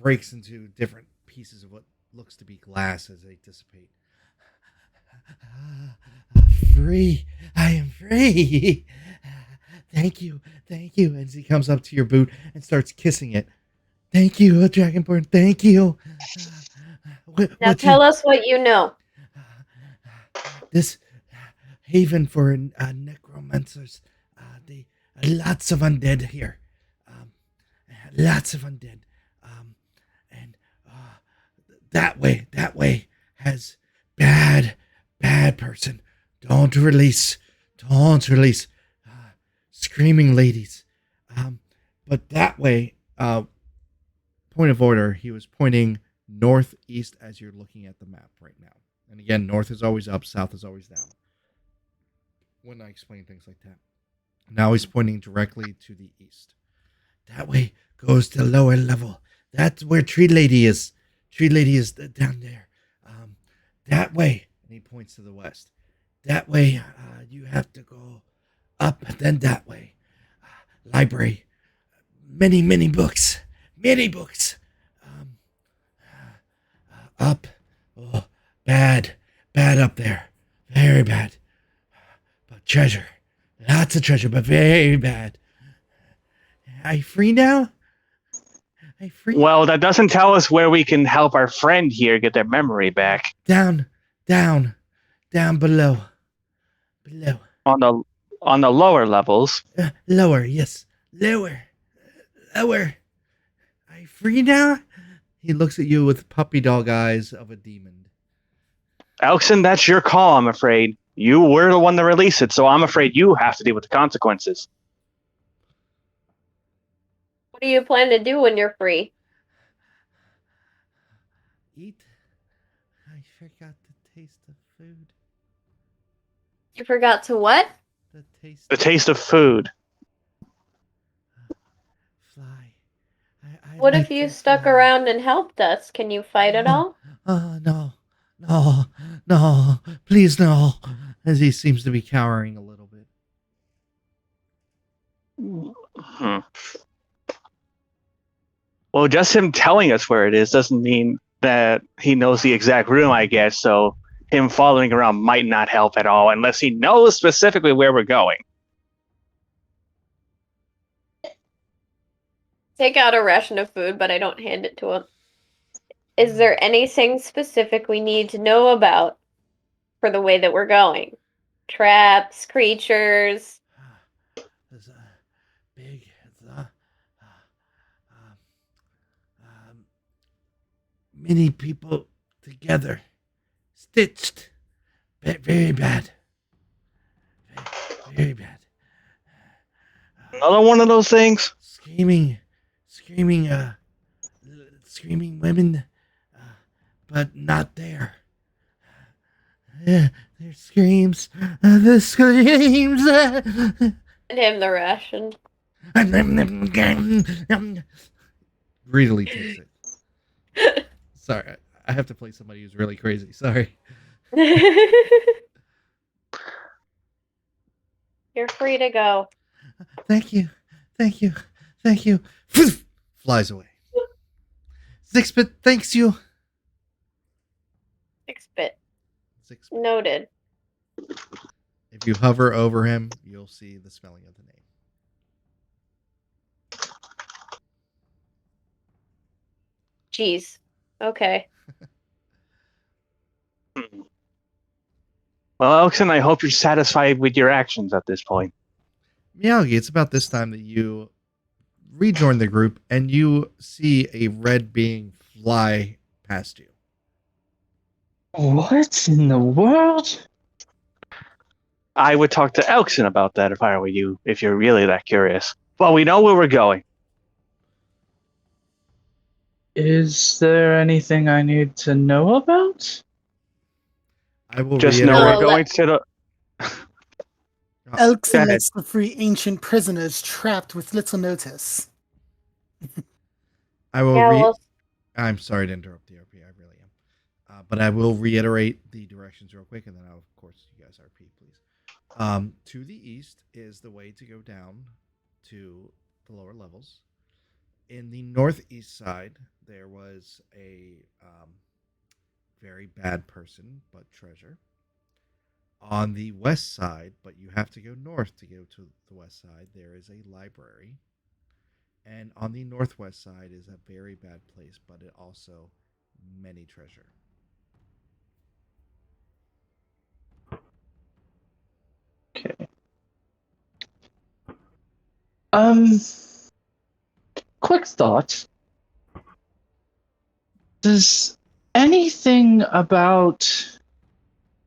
breaks into different pieces of what looks to be glass as they dissipate. Free. I am free. Thank you. As he comes up to your boot and starts kissing it. Thank you, Dragonborn. Thank you. Now tell us what you know. This haven for necromancers. Lots of undead here. Lots of undead. And that way has bad person. Don't release. Screaming ladies. But that way, point of order, he was pointing northeast as you're looking at the map right now. And again, north is always up, south is always down. When I explain things like that. Now he's pointing directly to the east. That way goes to lower level. That's where Tree Lady is. Tree Lady is down there. That way, and he points to the west. That way, you have to go up, then that way. Library. Many books. Many books. Up. Oh, bad up there. Very bad. But treasure. Lots of treasure, but very bad. I free now? I free? Well, that doesn't tell us where we can help our friend here get their memory back. Down below. Below. On the lower levels. Lower, yes. Lower. I free now? He looks at you with puppy dog eyes of a demon. Elkson, that's your call, I'm afraid. You were the one to release it, so I'm afraid you have to deal with the consequences. What do you plan to do when you're free? Eat? I forgot the taste of food. You forgot to what? The taste of food. Fly. What if you stuck around and helped us? Can you fight at all? No, please no. As he seems to be cowering a little bit. Well, just him telling us where it is doesn't mean that he knows the exact room, I guess, so him following around might not help at all unless he knows specifically where we're going. Take out a ration of food, but I don't hand it to him. Is there anything specific we need to know about for the way that we're going? Traps, creatures? There's a big many people together, stitched. Very bad. Very bad. Another one of those things? Screaming women, but not there. Their screams, the screams. Hand him the ration. Greedily takes it. Sorry, I have to play somebody who's really crazy. Sorry. You're free to go. Thank you. Flies away. 6-bit thanks you. 6-bit. 6-bit. Noted. If you hover over him, you'll see the spelling of the name. Jeez. Okay. Well, Elkson, I hope you're satisfied with your actions at this point. Miyagi, it's about this time that you rejoin the group and you see a red being fly past you. What in the world? I would talk to Elkson about that if I were you, if you're really that curious. Well, we know where we're going. Is there anything I need to know about? I will Just know reiterate. we're going to the... Go Elkson ahead. likes to free ancient prisoners trapped with little notice. I will. Yeah, well, I'm sorry to interrupt the RP. I really am. But I will reiterate the directions real quick, and then I'll, of course, you guys RP, please. To the east is the way to go down to the lower levels. In the northeast side, there was a very bad person, but treasure. On the west side, but you have to go north to go to the west side, there is a library. And on the northwest side is a very bad place, but it also many treasure. Okay. Quick thought. Does anything about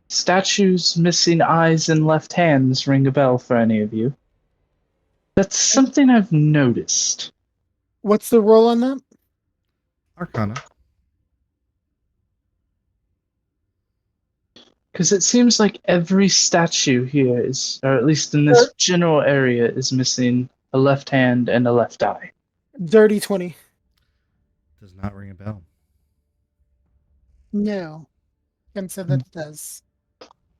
statues missing eyes and left hands ring a bell for any of you? That's something I've noticed. What's the roll on that? Arcana. Because it seems like every statue here is, or at least in this general area, is missing a left hand and a left eye. Dirty 20. Does not ring a bell. No. Ken said that it does.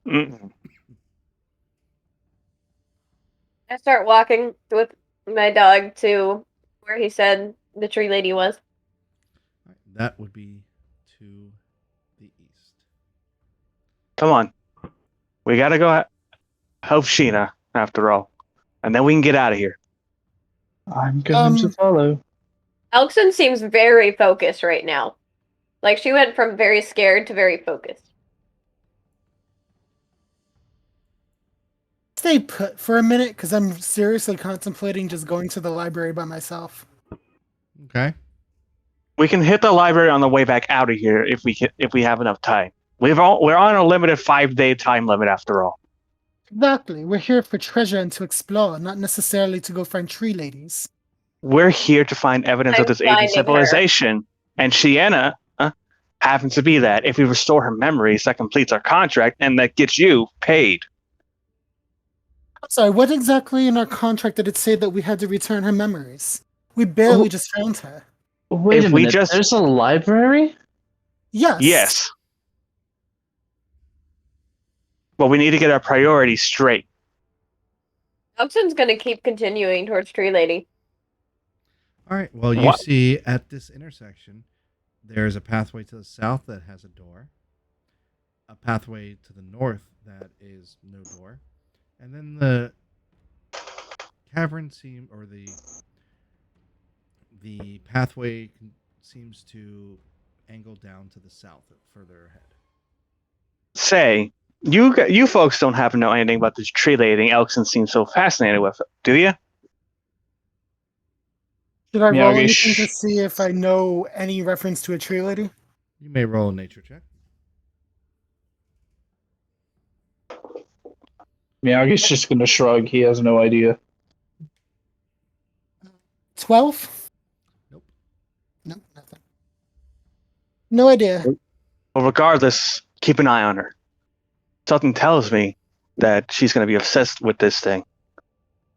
Mm-mm. I start walking with my dog to where he said the tree lady was. Right, that would be to the east. Come on. We gotta go help Sheena, after all. And then we can get out of here. I'm going to follow. Elkson seems very focused right now. Like she went from very scared to very focused. Stay put for a minute because I'm seriously contemplating just going to the library by myself. Okay. We can hit the library on the way back out of here if we have enough time. We're on a limited 5-day time limit after all. Exactly. We're here for treasure and to explore, not necessarily to go find tree ladies. We're here to find evidence of I'm this ancient finding her. civilization, and Sienna happens to be that. If we restore her memories, that completes our contract, and that gets you paid. I'm sorry, what exactly in our contract did it say that we had to return her memories? We barely just found her. Wait If a we minute. just- There's a library? Yes. Yes. But we need to get our priorities straight. Elkson's gonna keep continuing towards Tree Lady. All right. Well, you What? see at this intersection, there's a pathway to the south that has a door, a pathway to the north that is no door, and then the cavern the pathway seems to angle down to the south further ahead. Say, you folks don't happen to know anything about this tree lady Elkson seems so fascinated with, do you? Should I roll Miyagi, anything to see if I know any reference to a tree lady? You may roll a nature check. Miyagi's just going to shrug. He has no idea. 12? Nope. Nope, nothing. No idea. Well, regardless, keep an eye on her. Something tells me that she's going to be obsessed with this thing.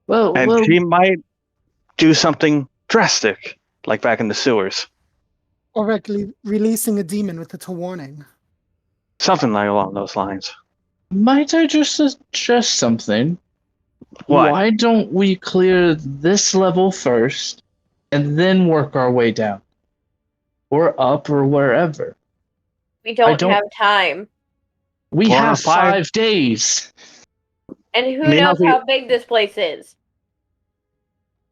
And she might do something drastic, like back in the sewers. Or actually releasing a demon with a warning. Something like along those lines. Might I just suggest something? What? Why don't we clear this level first and then work our way down? Or up or wherever. We don't have time. We Well, have 5 5 days. And who May not knows be- how big this place is?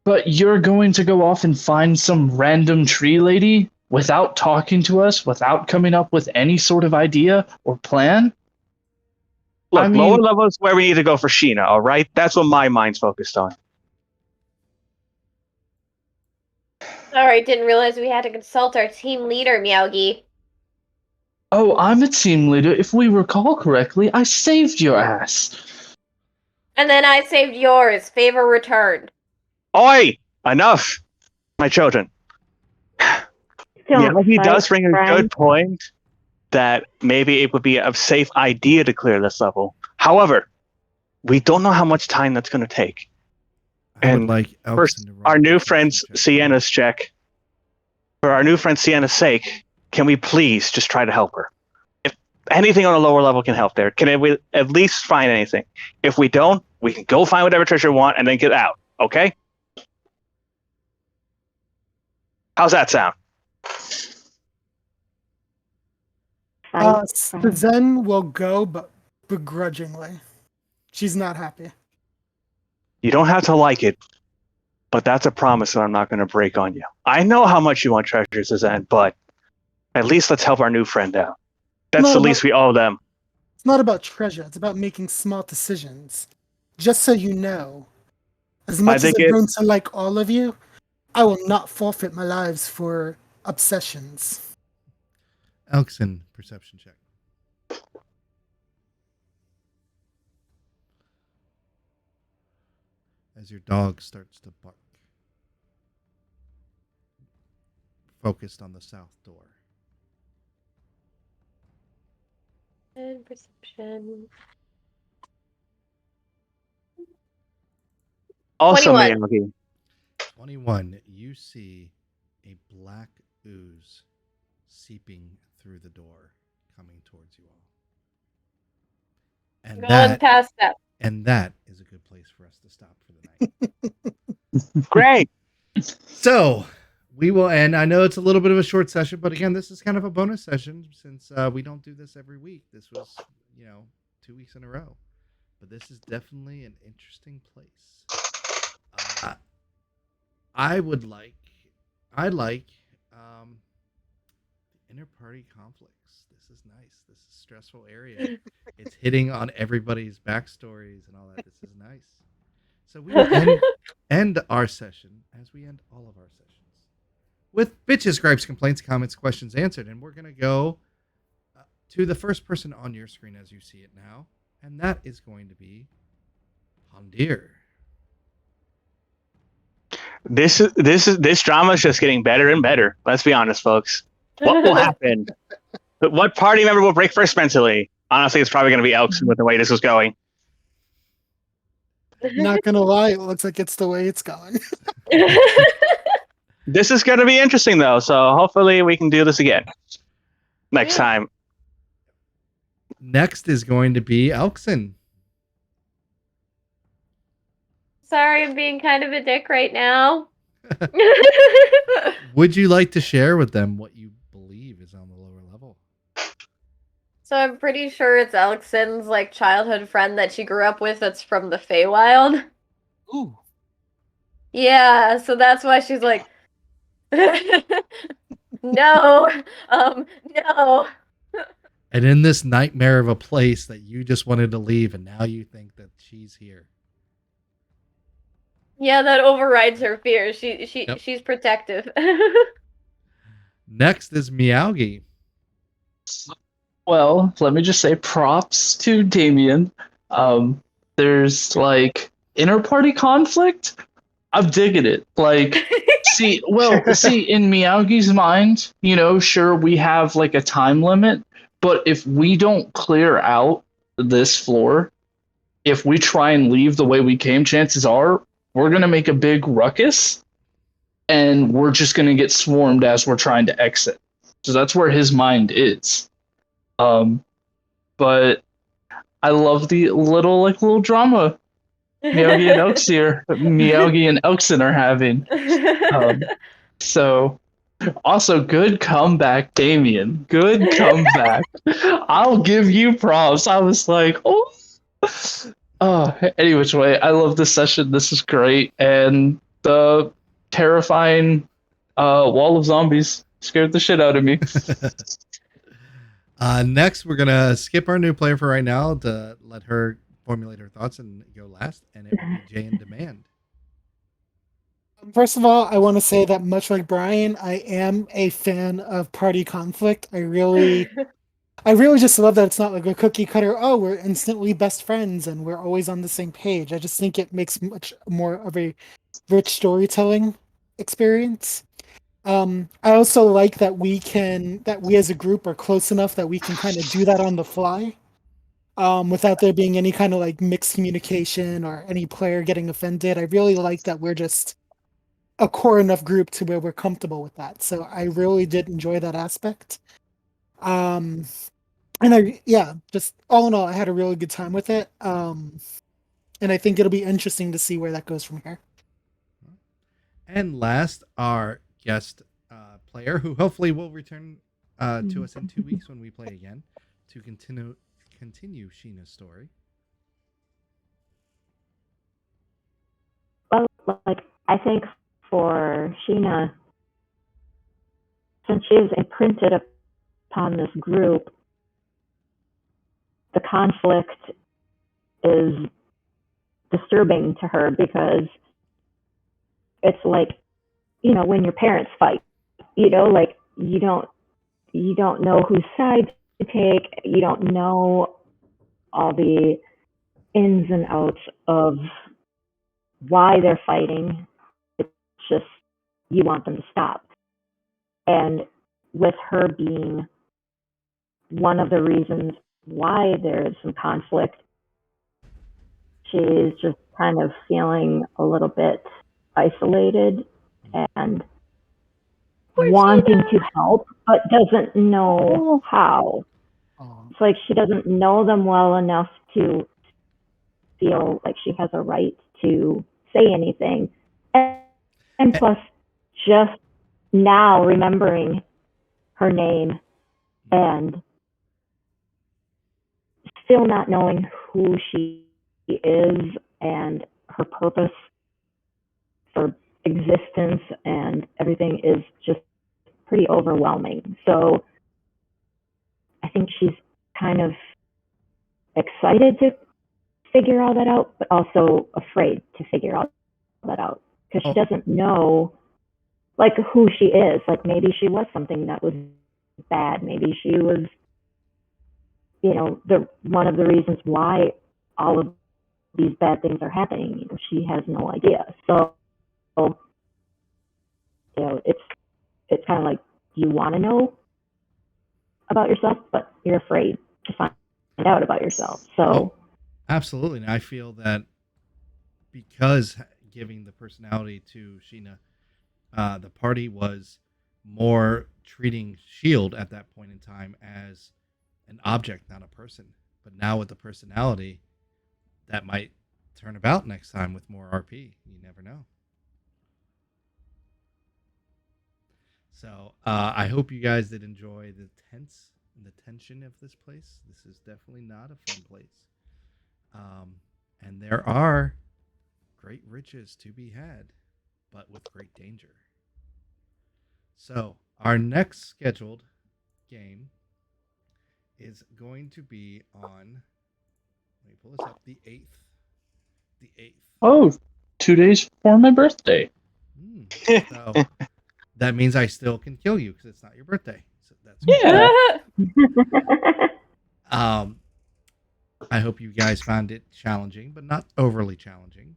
But you're going to go off and find some random tree lady without talking to us, without coming up with any sort of idea or plan? Look, I mean- lower level is where we need to go for Sheena, all right? That's what my mind's focused on. Sorry, didn't realize we had to consult our team leader, Miyagi. Oh, I'm a team leader. If we recall correctly, I saved your ass. And then I saved yours. Favor returned. Oi! Enough! My children. Don't He fight, does bring a friend. good point that maybe it would be a safe idea to clear this level. However, we don't know how much time that's going to take. I would And like Elkson First, to roll our a new perception friend's check. Sienna's check. For our new friend Sienna's sake, can we please just try to help her? If anything on a lower level can help there, can we at least find anything? If we don't, we can go find whatever treasure we want and then get out, okay? How's that sound? Fight, friend. Suzanne will go, but begrudgingly. She's not happy. You don't have to like it, but that's a promise that I'm not going to break on you. I know how much you want treasure, Suzanne, but at least let's help our new friend out. That's No, the no. least we owe them. It's not about treasure. It's about making smart decisions. Just so you know, as much as think I've grown to like all of you, I will not forfeit my lives for obsessions. Elkson, perception check. As your dog starts to bark. Focused on the south door. And perception. Also, 21. Miyagi, 21. You see a black ooze seeping through the door, coming towards you all. And Going past that. that is a good place for us to stop for the night. great. So we will end. I know it's a little bit of a short session, but again, this is kind of a bonus session since we don't do this every week. This was, 2 weeks in a row. But this is definitely an interesting place. I would like, I like inter-party conflicts. This is nice. This is a stressful area. It's hitting on everybody's backstories and all that. This is nice. So we will end our session as we end all of our sessions with bitches, gripes, complaints, comments, questions answered, and we're gonna go to the first person on your screen as you see it now, and that is going to be Hondir. This drama is just getting better and better. Let's be honest, folks. What will happen? What party member will break first mentally? Honestly, it's probably going to be Elks with the way this is going. Not gonna lie, it looks like it's the way it's going. This is going to be interesting, though. So hopefully we can do this again next time. Next is going to be Elkson. Sorry, I'm being kind of a dick right now. Would you like to share with them what you believe is on the lower level? So I'm pretty sure it's Alexin's like childhood friend that she grew up with that's from the Feywild. Ooh. Yeah, so that's why she's like no. No. And in this nightmare of a place that you just wanted to leave, and now you think that she's here. Yeah, that overrides her fears. Yep. She's protective. Next is Meowgi. Well, let me just say props to Damien. There's like inter-party conflict. I'm digging it. Like, see, in Miyagi's mind, sure, we have like a time limit, but if we don't clear out this floor, if we try and leave the way we came, chances are we're going to make a big ruckus and we're just going to get swarmed as we're trying to exit. So that's where his mind is. But I love the little drama Miyagi and Elks here. Miyagi and Elkson are having. So also good comeback, Damien. Good comeback. I'll give you props. I was like, oh. Any which way, I love this session. This is great, and the terrifying wall of zombies scared the shit out of me. Next, we're gonna skip our new player for right now to let her formulate her thoughts and go last, and it will be Jay in Demand. First of all, I want to say that much like Brian, I am a fan of party conflict. I really just love that it's not like a cookie cutter. Oh, we're instantly best friends and we're always on the same page. I just think it makes much more of a rich storytelling experience. I also like that we as a group are close enough that we can kind of do that on the fly, without there being any kind of like mixed communication or any player getting offended. I really like that we're just a core enough group to where we're comfortable with that. So I really did enjoy that aspect. And just all in all, I had a really good time with it. And I think it'll be interesting to see where that goes from here. And last, our guest player, who hopefully will return to us in 2 weeks when we play again to continue Sheena's story. Well, like, I think for Sheena, since she is imprinted upon this group, the conflict is disturbing to her because it's like, when your parents fight, like you don't know whose side to take. You don't know all the ins and outs of why they're fighting. It's just you want them to stop. And with her being one of the reasons why there is some conflict, she's just kind of feeling a little bit isolated and wanting to help, but doesn't know how. It's like she doesn't know them well enough to feel like she has a right to say anything. And plus, just now remembering her name and still not knowing who she is and her purpose for existence and everything is just pretty overwhelming. So I think she's kind of excited to figure all that out, but also afraid to figure all that out because she doesn't know like who she is. Like maybe she was something that was bad. Maybe she was, you know, the one of the reasons why all of these bad things are happening. You know, she has no idea. So, you know, it's kind of like you want to know about yourself, but you're afraid to find out about yourself. So, absolutely. And I feel that because giving the personality to Sheena, the party was more treating Shield at that point in time as an object, not a person. But now with the personality, that might turn about next time with more RP. You never know. So I hope you guys did enjoy the tension of this place. This is definitely not a fun place. And there are great riches to be had, but with great danger. So our next scheduled game is going to be on, let me pull this up, the 8th. The 8th. Oh, 2 days before my birthday. So that means I still can kill you because it's not your birthday. So that's Yeah. I hope you guys found it challenging, but not overly challenging.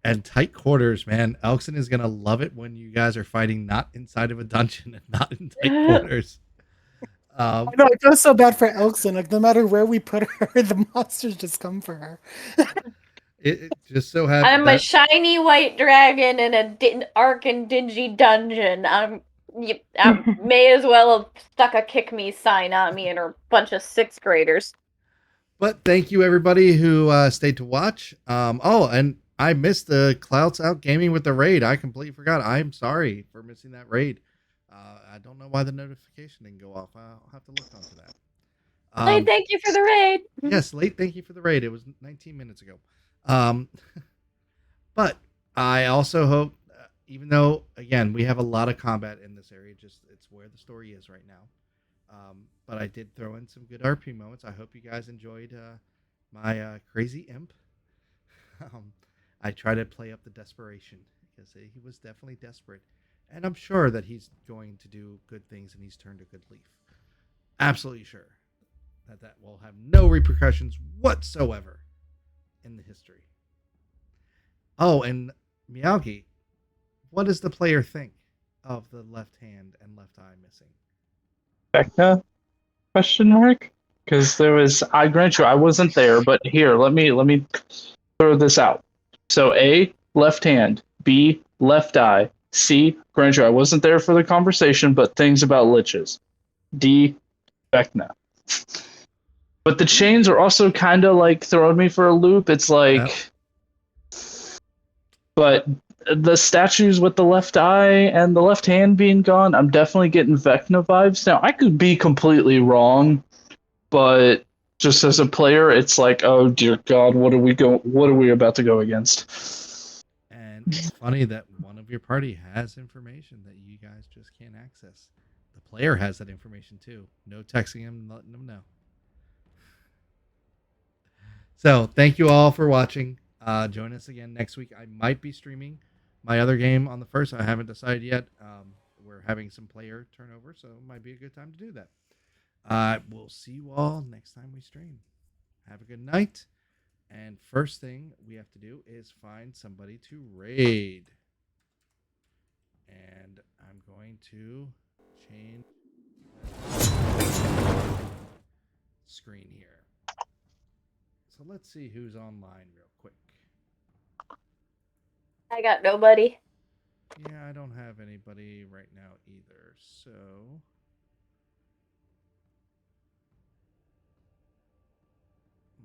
And tight quarters, man. Elkson is gonna love it when you guys are fighting not inside of a dungeon and not in tight quarters. I know, I feel so bad for Elkson. Like no matter where we put her, the monsters just come for her. It just so happens. I'm a shiny white dragon in a dark and dingy dungeon. I may as well have stuck a kick me sign on me and a bunch of 6th graders. But thank you everybody who stayed to watch. And I missed the Clouds Out Gaming with the raid. I completely forgot. I'm sorry for missing that raid. I don't know why the notification didn't go off. I'll have to look onto that. Late, thank you for the raid. Yes, late. Thank you for the raid. It was 19 minutes ago. But I also hope, even though again we have a lot of combat in this area, just it's where the story is right now. But I did throw in some good RP moments. I hope you guys enjoyed my crazy imp. I try to play up the desperation because he was definitely desperate, and I'm sure that he's going to do good things, and he's turned a good leaf. Absolutely sure that will have no repercussions whatsoever in the history. Oh, and Miyagi, what does the player think of the left hand and left eye missing? Vecna? Question mark? Because there was, I grant you, I wasn't there, but here, let me throw this out. So A, left hand. B, left eye. C, grant you, I wasn't there for the conversation, but things about liches. D, Vecna. But the chains are also kind of like throwing me for a loop. It's like, but the statues with the left eye and the left hand being gone, I'm definitely getting Vecna vibes. Now, I could be completely wrong, but just as a player, it's like, oh dear God, what are we about to go against? And it's funny that one of your party has information that you guys just can't access. The player has that information too. No texting him, letting him know. So thank you all for watching. Join us again next week. I might be streaming my other game on the 1st. I haven't decided yet. We're having some player turnover, so it might be a good time to do that. We'll see you all next time we stream. Have a good night. And first thing we have to do is find somebody to raid. And I'm going to change screen here. So let's see who's online real quick. I got nobody. Yeah, I don't have anybody right now either. So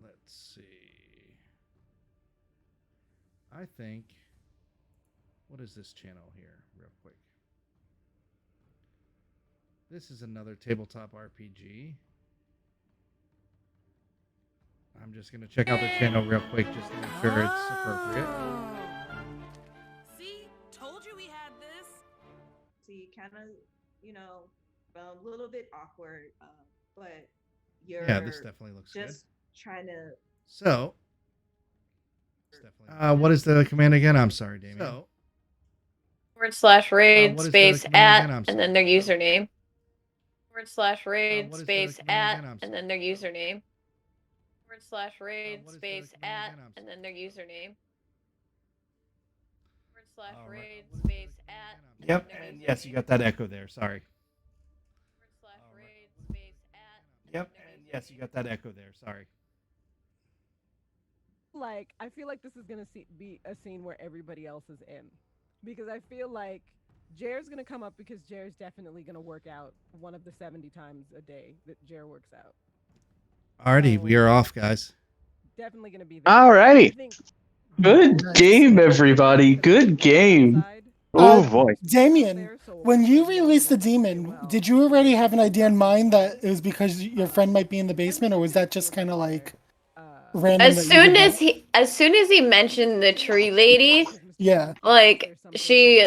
let's see. I think, what is this channel here real quick? This is another tabletop RPG. I'm just going to check out the channel real quick just to make sure it's appropriate. See, kind of, a little bit awkward, but you're Yeah, this definitely looks good. just trying to. So, what is the command again? I'm sorry, Damien. So, /raid what is the space command again? at I'm and then sorry. their username. /raid what is the space command at again? I'm and then their username. /raid what is the space command at again? I'm and then their username. /raid What is space the command at. again? I'm sorry. Yep, and yes, you got that echo there. Sorry. /raid space at. Yep, and yes, you got that echo there. Sorry. Like, I feel like this is gonna be a scene where everybody else is in, because I feel like Jer's gonna come up because Jer's definitely gonna work out one of the 70 times a day that Jer works out. Alrighty, we are off, guys. Definitely gonna be there. Alrighty. I think Good game, everybody. Good game. Oh boy. Damien, when you released the demon, did you already have an idea in mind that it was because your friend might be in the basement, or was that just kind of like random? As soon as he mentioned the tree lady, yeah, like she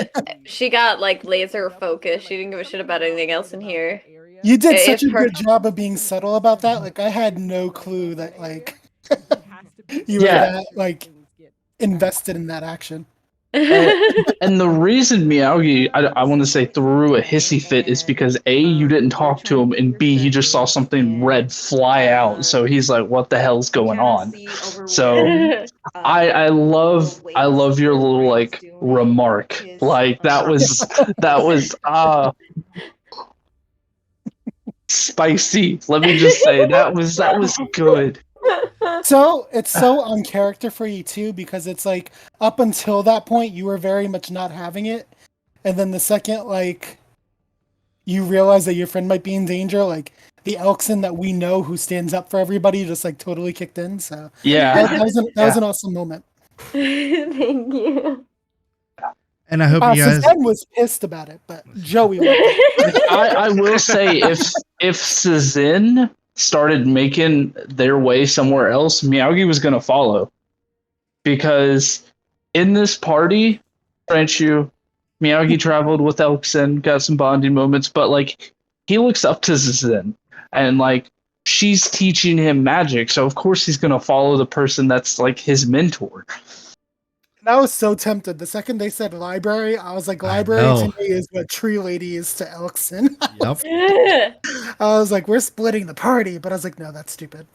got like laser focused. She didn't give a shit about anything else in here. You did such a If her- good job of being subtle about that. Like, I had no clue that like you were Yeah. that like invested in that action. And the reason Miyagi, I want to say, threw a hissy fit is because A, you didn't talk to him, and B, he just saw something red fly out. So he's like, what the hell's going on? So I love your little like remark. Like that was spicy. Let me just say that was good. So it's so on character for you too, because it's like up until that point you were very much not having it, and then the second like you realize that your friend might be in danger, like the Elkson that we know who stands up for everybody just like totally kicked in. So yeah, that was an awesome moment. Thank you. And I hope you guys. Suzanne was pissed about it, but Joey loved it. I will say if Suzanne started making their way somewhere else, Miyagi was going to follow. Because in this party, Franchu, Miyagi traveled with Elkson, got some bonding moments, but like he looks up to Suzanne and like she's teaching him magic, so of course he's going to follow the person that's like his mentor. I was so tempted. The second they said library, I was like, library to me is what Tree Lady is to Elkson. Yep. I was like, we're splitting the party, but I was like, no, that's stupid.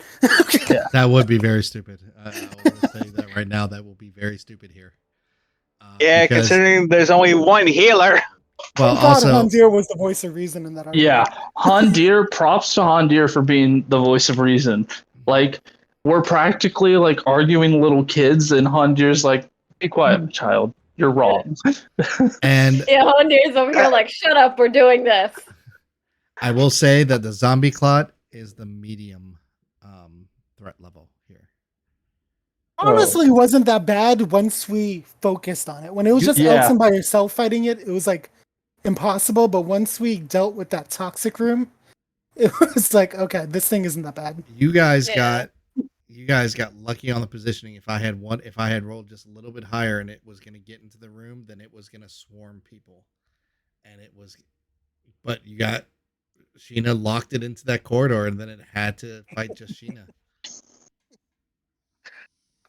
Yeah. That would be very stupid. I will say that right now. That will be very stupid here. Yeah, considering there's only one healer. Well, also, Hondir was the voice of reason in that argument. Yeah, Hondir, props to Hondir for being the voice of reason. Like, we're practically like arguing little kids, and Hondir's like, be quiet, child. You're wrong. And yeah, Hondir's over here like, shut up, we're doing this. I will say that the zombie clot is the medium threat level here. Honestly, wasn't that bad once we focused on it. When it was just Elkson by herself fighting it, it was like impossible. But once we dealt with that toxic room, it was like, okay, this thing isn't that bad. You guys got lucky on the positioning. If I had rolled just a little bit higher and it was going to get into the room, then it was going to swarm people. And but you got Sheena locked it into that corridor, and then it had to fight just Sheena.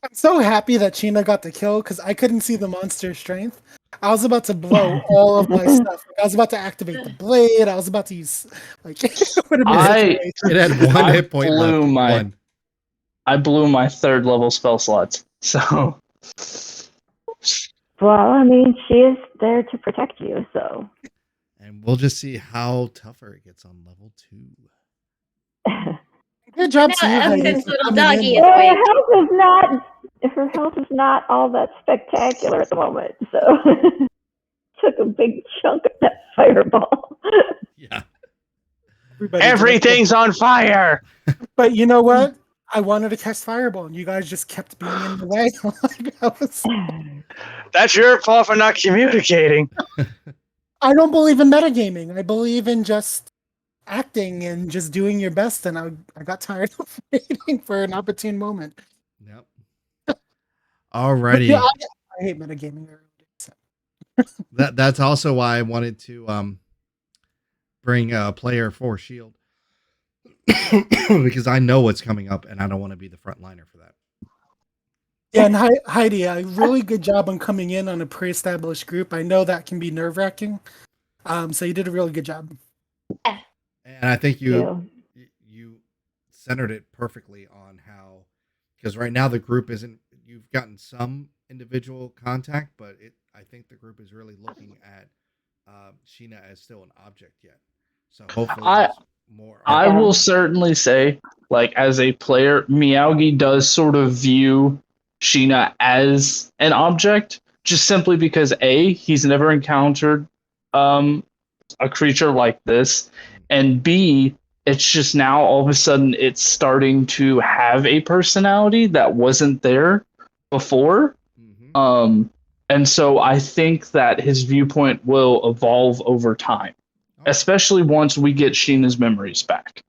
I'm so happy that Sheena got the kill because I couldn't see the monster's strength. I was about to blow all of my stuff. I was about to activate the blade. I was about to use like it had one hit point left. I blew my 3rd level spell slots. So well, I mean, she is there to protect you, so. And we'll just see how tougher it gets on level 2. Good job, little doggy is her health is not all that spectacular at the moment, so took a big chunk of that fireball. Yeah. Everything's on fire. But you know what? I wanted to cast fireball, and you guys just kept being in the way. That's your fault for not communicating. I don't believe in metagaming. I believe in just acting and just doing your best, and I got tired of waiting for an opportune moment. Yep. Alrighty. Yeah, I hate metagaming. That's also why I wanted to bring a player for Shield because I know what's coming up and I don't want to be the frontliner for that. Yeah, and Heidi, a really good job on coming in on a pre-established group. I know that can be nerve-wracking. So you did a really good job. And I think Yeah. you centered it perfectly on how, because right now the group isn't. You've gotten some individual contact, but I think the group is really looking at Sheena as still an object yet. So hopefully I there's more. I will certainly say, like, as a player, Miyagi does sort of view Sheena as an object, just simply because A, he's never encountered a creature like this, and B, it's just now all of a sudden it's starting to have a personality that wasn't there before. And so I think that his viewpoint will evolve over time, especially once we get Sheena's memories back.